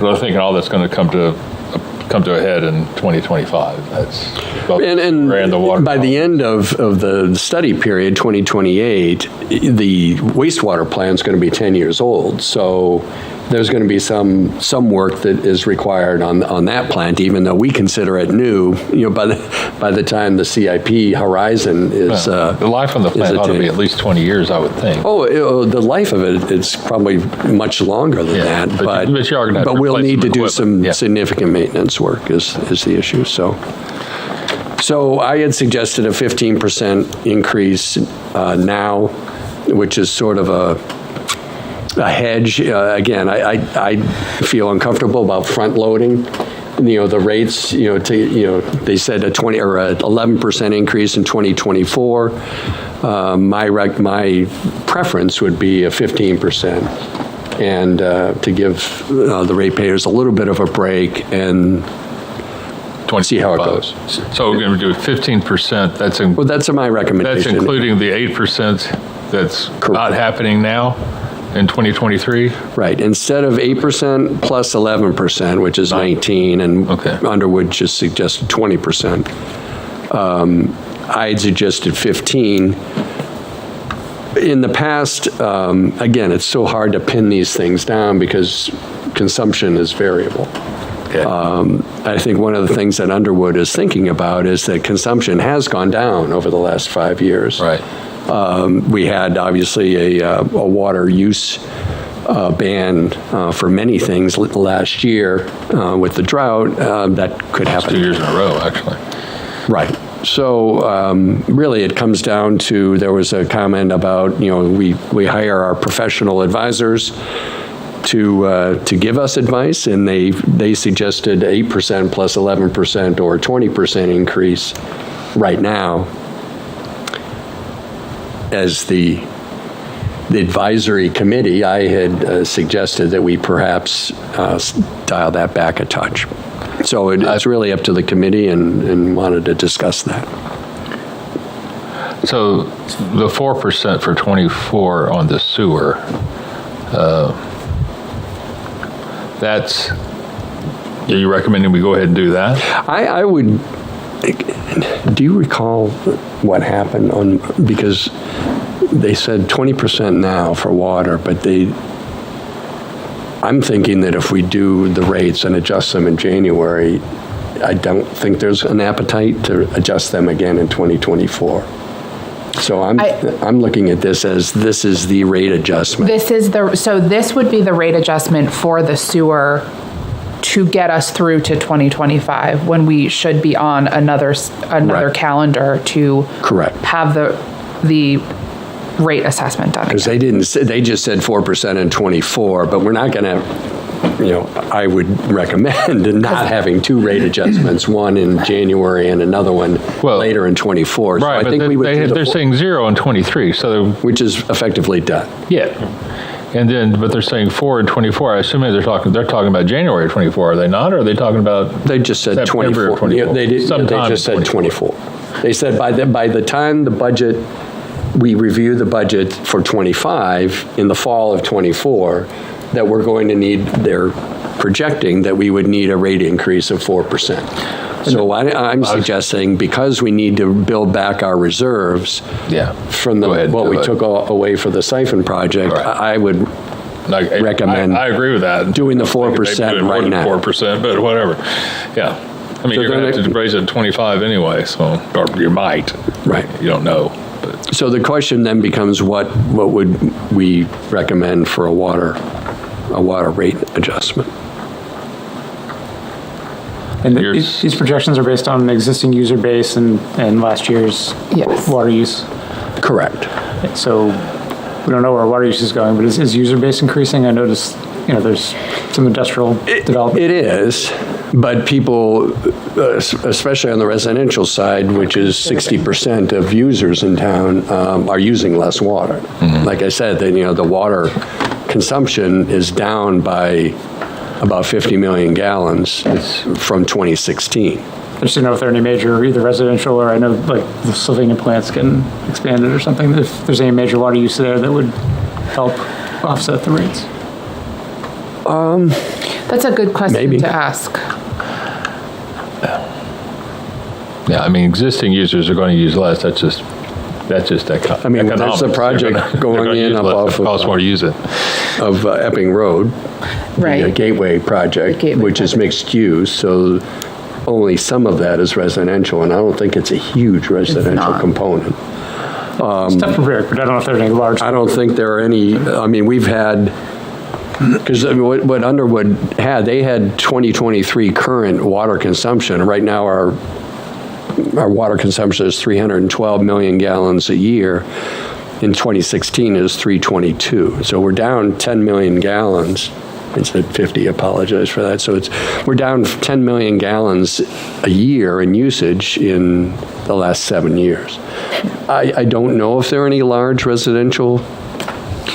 Well, I think all that's going to come to a head in 2025. That's both and the water. By the end of the study period, 2028, the wastewater plant is going to be 10 years old. So there's going to be some work that is required on that plant, even though we consider it new. By the time the CIP horizon is the life on the plant ought to be at least 20 years, I would think. The life of it's probably much longer than that. But we'll need to do some significant maintenance work is the issue. So I had suggested a 15% increase now, which is sort of a hedge. Again, I feel uncomfortable about front loading. The rates. They said a 20 or a 11% increase in 2024. My preference would be a 15%, and to give the ratepayers a little bit of a break and see how it goes. So we're going to do 15%. That's my recommendation. That's including the 8% that's not happening now in 2023? Right. Instead of 8% plus 11%, which is 19, and Underwood just suggested 20%. I had suggested 15. In the past, again, it's so hard to pin these things down because consumption is variable. I think one of the things that Underwood is thinking about is that consumption has gone down over the last 5 years. Right. We had obviously a water use ban for many things last year with the drought. That could happen. 2 years in a row, actually. Right. So really it comes down to, there was a comment about, we hire our professional advisors to give us advice, and they suggested 8% plus 11% or 20% increase right now as the advisory committee. I had suggested that we perhaps dial that back a touch. So it's really up to the committee, and wanted to discuss that. So the 4% for 24 on the sewer, are you recommending we go ahead and do that? I would. Do you recall what happened because they said 20% now for water, but I'm thinking that if we do the rates and adjust them in January, I don't think there's an appetite to adjust them again in 2024. So I'm looking at this as this is the rate adjustment. So this would be the rate adjustment for the sewer to get us through to 2025, when we should be on another calendar to have the rate assessment done. Because they just said 4% in 24, but we're not going to, I would recommend not having two rate adjustments, one in January and another one later in 24. So right, I think they're saying 0 in 23, which is effectively done. Yeah. But they're saying 4 in 24. I assume they're talking about January 24. Are they not? Or are they talking about? They just said 24. 24. They just said 24. They said by the time the budget, we review the budget for 25 in the fall of 24, that we're going to need. They're projecting that we would need a rate increase of 4%. So I'm suggesting, because we need to build back our reserves from what we took away for the siphon project, I would recommend. I agree with that. Doing the 4% right now. 4%, but whatever. Yeah. I mean, you're going to have to raise it to 25 anyway, or you might. Right. You don't know. So the question then becomes, what would we recommend for a water rate adjustment? And these projections are based on an existing user base and last year's water use? Correct. So we don't know where water use is going, but is user base increasing? I noticed, there's some industrial development. It is, but people, especially on the residential side, which is 60% of users in town, are using less water. Mm-hmm. Like I said, the water consumption is down by about 50 million gallons from 2016. I just didn't know if there are any major, either residential or I know like the Slovenian plant's getting expanded or something, if there's any major water use there that would help offset the rates. That's a good question to ask. Yeah, I mean, existing users are going to use less. That's just That's just economics. I mean, there's a project going in up off costs more to use it. of Epping Road, Right. the Gateway project, The Gateway which is mixed use, so only some of that is residential, and I don't think it's a huge residential not. component. It's tough to predict, but I don't know if there's any large. I don't think there are any, I mean, we've had, because what Underwood had, they had 2023 current water consumption. Right now, our water consumption is 312 million gallons a year. In 2016, it was 322. So we're down 10 million gallons. I said 50, apologize for that. So we're down 10 million gallons a year in usage in the last 7 years. I don't know if there are any large residential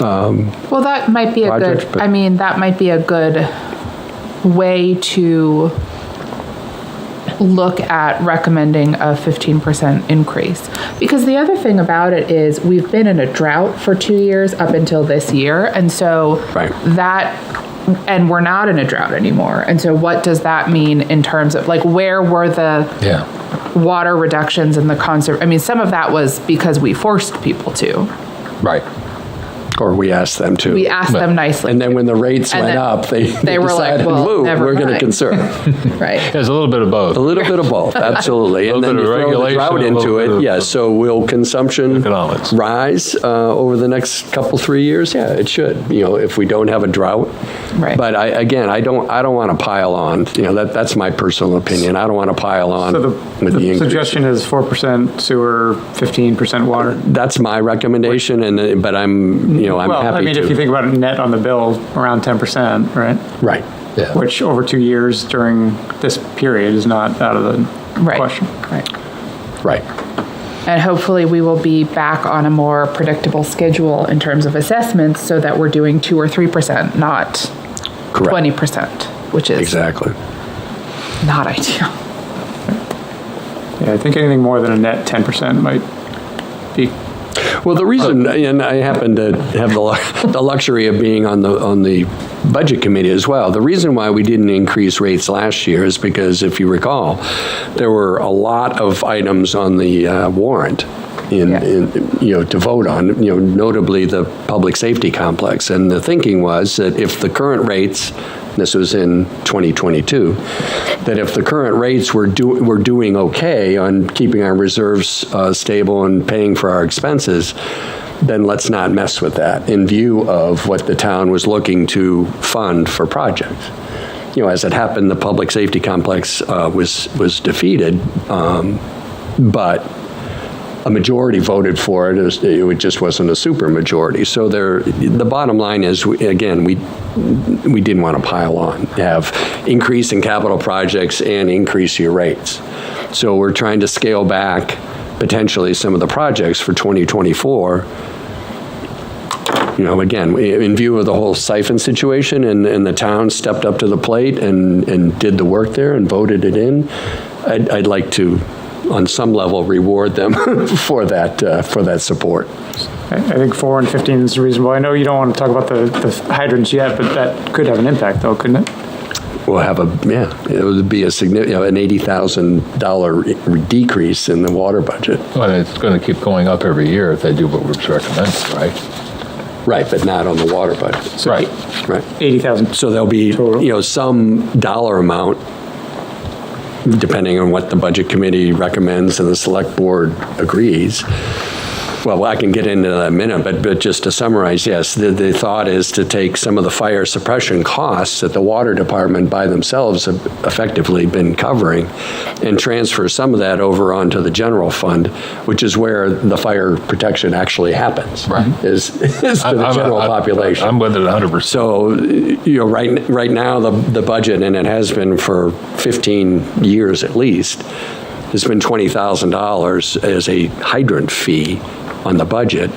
Well, that might be a projects, good, but- I mean, that might be a good way to look at recommending a 15% increase. Because the other thing about it is we've been in a drought for 2 years up until this year. And so and we're not in a drought anymore. And so what does that mean in terms of, like, where were the water reductions in the I mean, some of that was because we forced people to. Right. Or we asked them to. We asked them nicely. And then when the rates And went then up, they were like, decided, well, whoa, never we're going to mind." conserve. Right. There's a little bit of both. A little bit of both, absolutely. A And then little you bit of throw the drought regulation, a into little it, bit yeah, of so will consumption economics rise over the next couple, 3 years? Yeah, it should, if we don't have a drought. Right. But I don't want to pile on, that's my personal opinion. I don't want to pile on So with the the increase. suggestion is 4% sewer, 15% water. That's my recommendation, but I'm Well, happy I mean, to. if you think about it net on the bill, around 10%, right? Right. Yeah. Which over 2 years during this period is not out of the Right. question. Right. Right. And hopefully we will be back on a more predictable schedule in terms of assessments so that we're doing 2 or 3%, not Correct. 20%, which is Exactly. not ideal. Yeah, I think anything more than a net 10% might be. Well, the reason, and I happen to have the luxury of being on the budget committee as well. The reason why we didn't increase rates last year is because, if you recall, there were a lot of items on the warrant to vote on, notably the public safety complex. And the thinking was that if the current rates, this was in 2022, that if the current rates were doing okay on keeping our reserves stable and paying for our expenses, then let's not mess with that in view of what the town was looking to fund for projects. As it happened, the public safety complex was defeated, but a majority voted for it. It just wasn't a super majority. So the bottom line is, we didn't want to pile on, have increase in capital projects and increase your rates. So we're trying to scale back potentially some of the projects for 2024. Again, in view of the whole siphon situation, and the town stepped up to the plate and did the work there and voted it in, I'd like to, on some level, reward them for that support. I think 4 and 15 is reasonable. I know you don't want to talk about the hydrants yet, but that could have an impact, though, couldn't it? We'll have it would be a significant, an $80,000 decrease in the water budget. Well, it's going to keep going up every year if they do what we're recommending, right? Right, but not on the water budget. Right. Right. 80,000. So there'll be, some dollar amount, depending on what the budget committee recommends and the select board agrees. Well, I can get into that in a minute, but just to summarize, yes, the thought is to take some of the fire suppression costs that the water department by themselves have effectively been covering and transfer some of that over onto the general fund, which is where the fire protection actually happens, Right. is to the general population. I'm with it 100%. So, right now, the budget, and it has been for 15 years at least, has been $20,000 as a hydrant fee on the budget.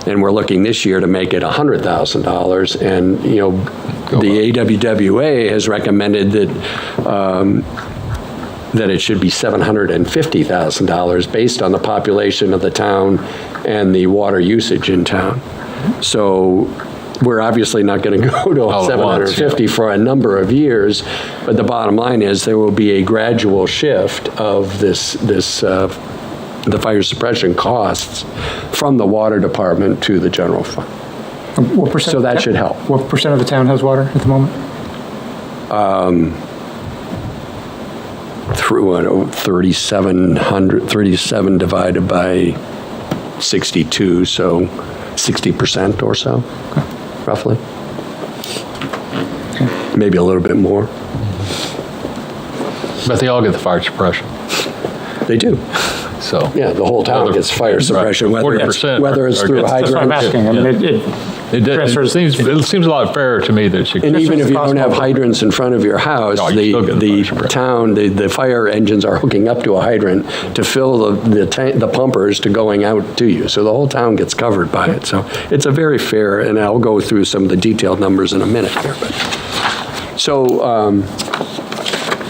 And we're looking this year to make it $100,000. And, the AWWA has recommended that it should be $750,000 based on the population of the town and the water usage in town. So we're obviously not going to go to All at once, 750 for a number of years, but the bottom line is there will be a gradual shift of this the fire suppression costs from the water department to the general fund. What percent? So that should help. What percent of the town has water at the moment? Through 37 divided by 62, so 60% or so, roughly. Maybe a little bit more. But they all get the fire suppression. They do. So Yeah, the whole town gets fire suppression, right. whether 40% it's are through gets- That's what I'm hydrants. asking. I mean, it seems a lot fairer to me that you. And even if you don't have possible. hydrants in front of your house, No, you still get the the fire suppression. town, the fire engines are hooking up to a hydrant to fill the pumpers to going out to you. So the whole town gets covered by it. So it's a very fair, and I'll go through some of the detailed numbers in a minute here. So,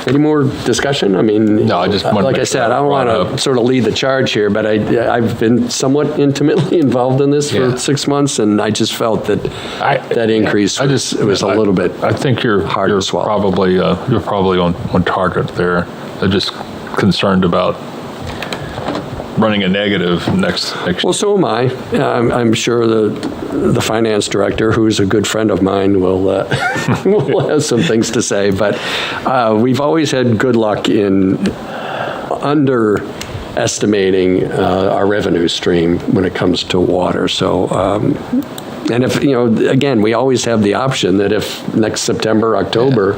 any more discussion? I mean, No, I just wanted to like I make said, sure I don't brought want to up. sort of lead the charge here, but I've been somewhat intimately involved in this Yeah. for 6 months, and I just felt that that increase I was a little bit. I think you're hard to swallow. probably on target there. I'm just concerned about running a negative next Well, so am I. I'm sure the finance director, who's a good friend of mine, will will have some things to say. But we've always had good luck in underestimating our revenue stream when it comes to water. So, and if, again, we always have the option that if next September, October,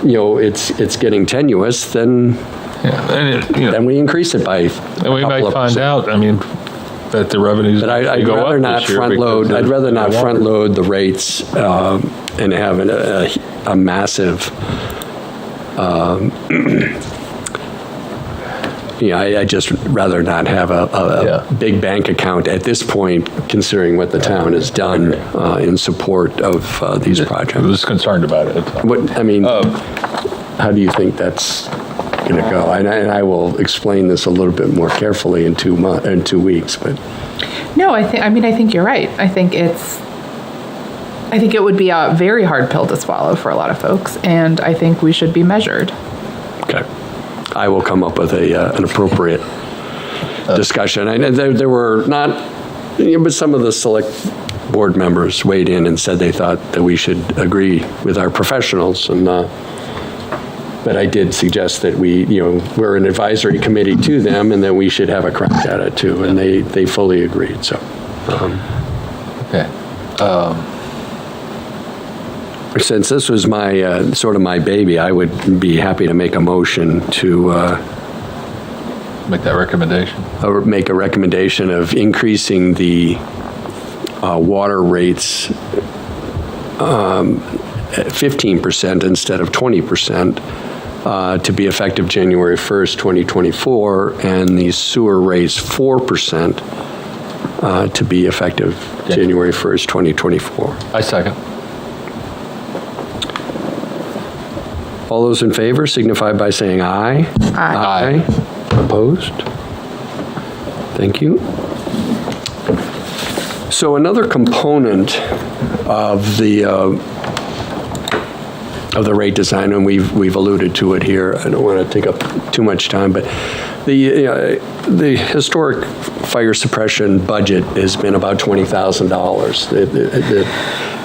it's getting tenuous, then then we increase it by a And we couple might of find percent. out, I mean, that the revenues But may I'd go rather up not this year front because load, of I'd rather not the front water. load the rates and have a massive, I just rather not have a big bank account at this point, considering what the town has done in support of these I projects. was concerned about it. How do you think that's going to go? And I will explain this a little bit more carefully in 2 weeks, but. No, I think you're right. I think it would be a very hard pill to swallow for a lot of folks, and I think we should be measured. Okay. I will come up with an appropriate discussion. And there were not, but some of the select board members weighed in and said they thought that we should agree with our professionals. And but I did suggest that we're an advisory committee to them, and that we should have a crack at it too. And they fully agreed. So. Okay. Since this was my sort of my baby, I would be happy to make a motion to Make that recommendation. make a recommendation of increasing the water rates 15% instead of 20% to be effective January 1st, 2024, and the sewer rates 4% to be effective January 1st, 2024. I second. All those in favor signify by saying aye. Aye. Opposed? Thank you. So another component of the rate design, and we've alluded to it here. I don't want to take up too much time, but the historic fire suppression budget has been about $20,000. It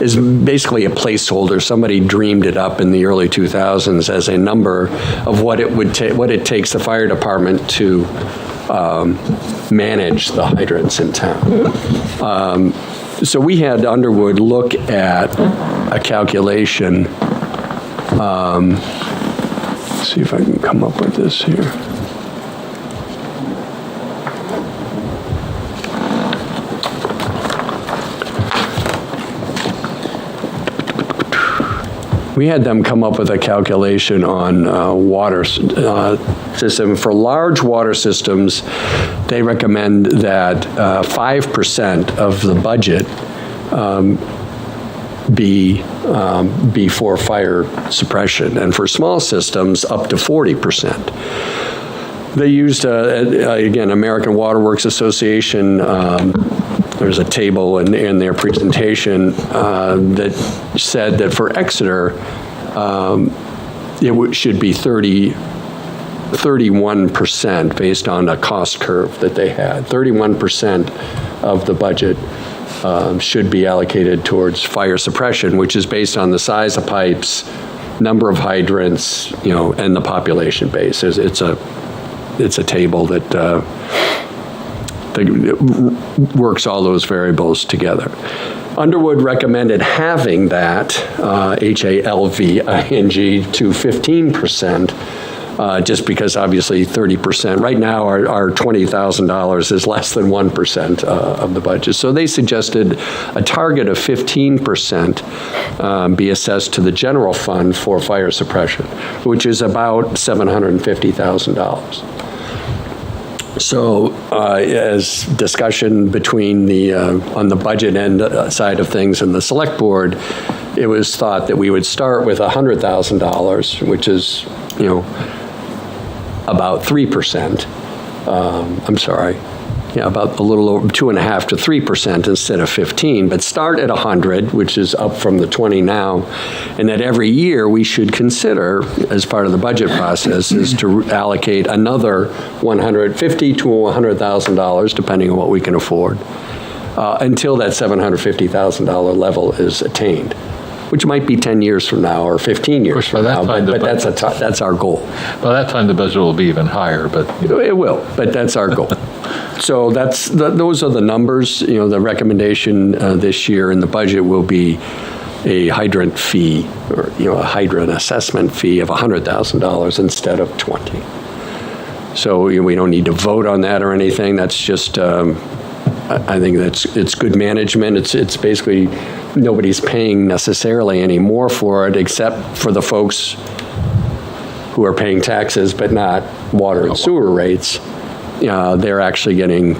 is basically a placeholder. Somebody dreamed it up in the early 2000s as a number of what it takes the fire department to manage the hydrants in town. So we had Underwood look at a calculation. See if I can come up with this here. We had them come up with a calculation on water system. For large water systems, they recommend that 5% of the budget be for fire suppression, and for small systems, up to 40%. They used, again, American Water Works Association. There's a table in their presentation that said that for Exeter, it should be 30 31% based on a cost curve that they had. 31% of the budget should be allocated towards fire suppression, which is based on the size of pipes, number of hydrants, and the population base. It's a table that works all those variables together. Underwood recommended having that, HALVING, to 15%, just because obviously 30%. Right now, our $20,000 is less than 1% of the budget. So they suggested a target of 15% be assessed to the general fund for fire suppression, which is about $750,000. So as discussion between on the budget end side of things and the select board, it was thought that we would start with $100,000, which is, about 3%. About a little over 2.5% to 3% instead of 15, but start at 100, which is up from the 20 now, and that every year we should consider, as part of the budget process, is to allocate another $150,000 to $100,000, depending on what we can afford, until that $750,000 level is attained, which might be 10 years from now or 15 years from now, but that's our goal. By that time, the budget will be even higher, but... It will, but that's our goal. So those are the numbers. The recommendation this year in the budget will be a hydrant fee, or a hydrant assessment fee of $100,000 instead of 20. So we don't need to vote on that or anything. That's just, I think it's good management. It's basically nobody's paying necessarily any more for it, except for the folks who are paying taxes but not water and sewer rates. They're actually getting,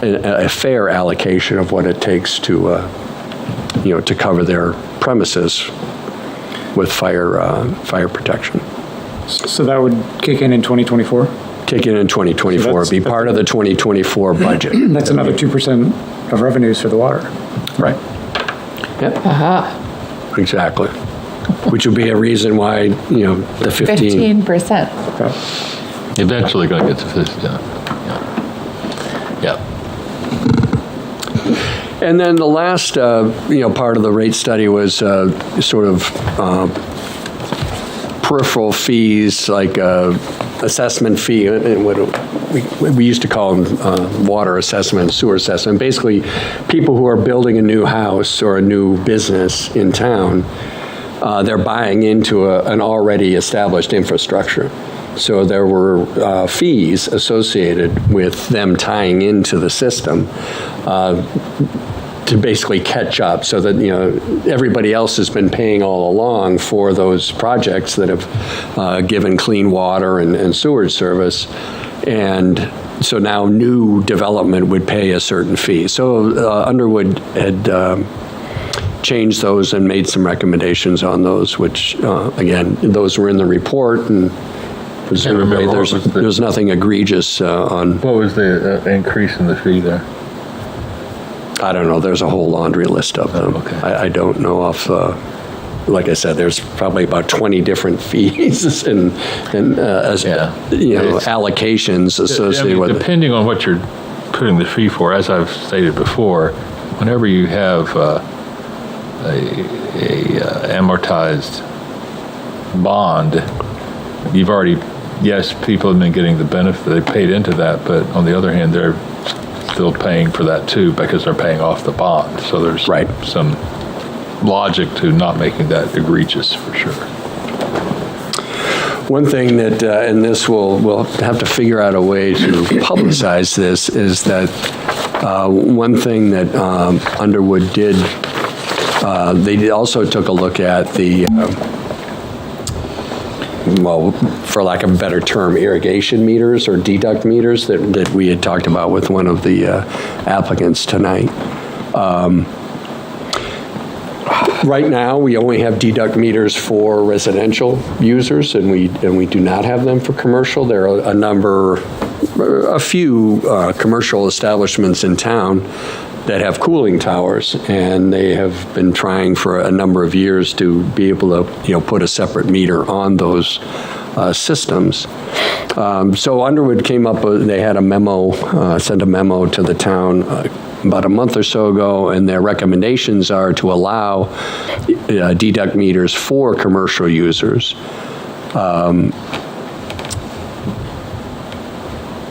a fair allocation of what it takes to, to cover their premises with fire protection. So that would kick in 2024? Kick in 2024, be part of the 2024 budget. That's another 2% of revenues for the water. Right. Yep. Exactly. Which would be a reason why, the 15%. Okay. Eventually going to get to 50, yeah. And then the last, part of the rate study was sort of peripheral fees, like assessment fee, and what we used to call them water assessment, sewer assessment. Basically, people who are building a new house or a new business in town, they're buying into an already established infrastructure. So there were fees associated with them tying into the system to basically catch up, so that everybody else has been paying all along for those projects that have given clean water and sewage service, and so now new development would pay a certain fee. So Underwood had changed those and made some recommendations on those, which again, those were in the report, and presumably there's nothing egregious on. What was the increase in the fee there? I don't know. There's a whole laundry list of them. Okay. I don't know off. Like I said, there's probably about 20 different fees and allocations associated with it. Depending on what you're putting the fee for, as I've stated before, whenever you have a amortized bond, you've already, yes, people have been getting the benefit, they paid into that, but on the other hand, they're still paying for that too because they're paying off the bond. So there's some logic to not making that egregious for sure. One thing that, and this we'll have to figure out a way to publicize this, is that one thing that Underwood did, they also took a look at the well, for lack of a better term, irrigation meters or deduct meters that we had talked about with one of the applicants tonight. Right now, we only have deduct meters for residential users, and we do not have them for commercial. There are a few commercial establishments in town that have cooling towers, and they have been trying for a number of years to be able to, put a separate meter on those systems. So Underwood came up with, they had a memo, sent a memo to the town about a month or so ago, and their recommendations are to allow deduct meters for commercial users.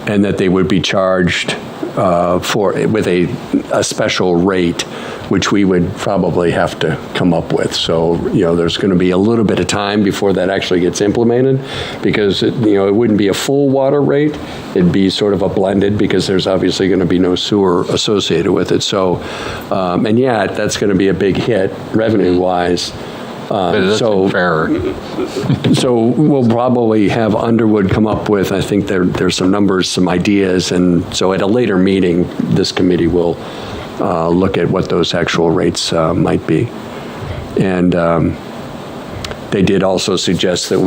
And that they would be charged with a special rate, which we would probably have to come up with. So, there's going to be a little bit of time before that actually gets implemented, because, it wouldn't be a full water rate. It'd be sort of a blended, because there's obviously going to be no sewer associated with it. So, and yet, that's going to be a big hit revenue-wise. So we'll probably have Underwood come up with, I think there's some numbers, some ideas, and so at a later meeting, this committee will look at what those actual rates might be. And they did also suggest that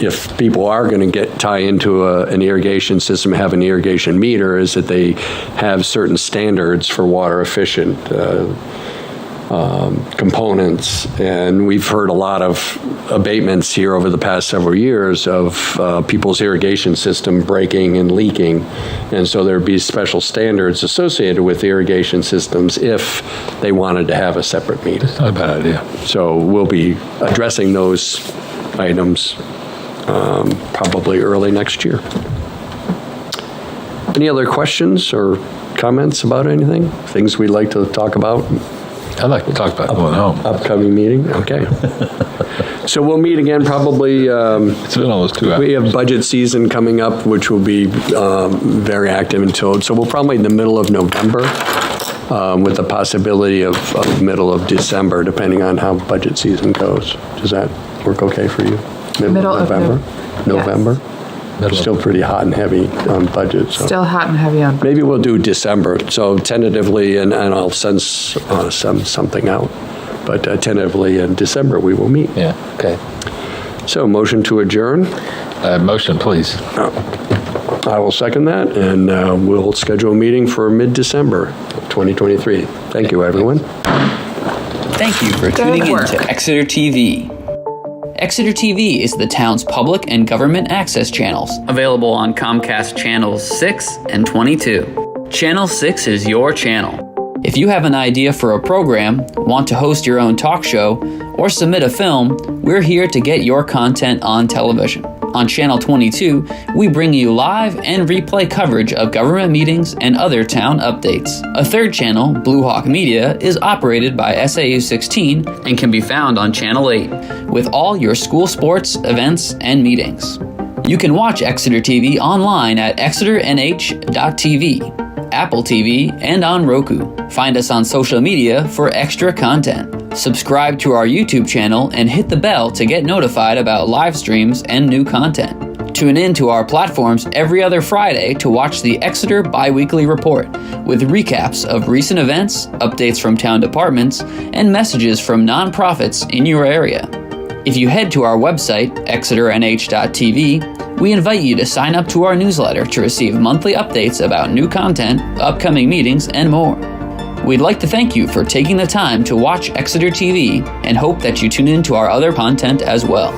if people are going to tie into an irrigation system, have an irrigation meter, is that they have certain standards for water efficient components. And we've heard a lot of abatements here over the past several years of people's irrigation system breaking and leaking. And so there'd be special standards associated with irrigation systems if they wanted to have a separate meter. That's not a bad idea. So we'll be addressing those items probably early next year. Any other questions or comments about anything? Things we'd like to talk about? I'd like to talk about going home. Upcoming meeting? Okay. So we'll meet again probably. It's been almost 2 hours. We have budget season coming up, which will be very active until, so we'll probably in the middle of November, with the possibility of middle of December, depending on how budget season goes. Does that work okay for you? Middle of November? November? Yes. Still pretty hot and heavy on budget. So. Still hot and heavy on. Maybe we'll do December. So tentatively, and I'll send something out. But tentatively in December, we will meet. Yeah, okay. So motion to adjourn. Motion, please. I will second that, and we'll schedule a meeting for mid-December of 2023. Thank you, everyone. Thank you for tuning in to Exeter TV. Exeter TV is the town's public and government access channels, available on Comcast Channels 6 and 22. Channel 6 is your channel. If you have an idea for a program, want to host your own talk show, or submit a film, we're here to get your content on television. On Channel 22, we bring you live and replay coverage of government meetings and other town updates. A third channel, Blue Hawk Media, is operated by SAU 16 and can be found on Channel 8, with all your school sports, events, and meetings. You can watch Exeter TV online at exeternh.tv, Apple TV, and on Roku. Find us on social media for extra content. Subscribe to our YouTube channel and hit the bell to get notified about live streams and new content. Tune in to our platforms every other Friday to watch the Exeter Biweekly Report, with recaps of recent events, updates from town departments, and messages from nonprofits in your area. If you head to our website, exeternh.tv, we invite you to sign up to our newsletter to receive monthly updates about new content, upcoming meetings, and more. We'd like to thank you for taking the time to watch Exeter TV and hope that you tune in to our other content as well.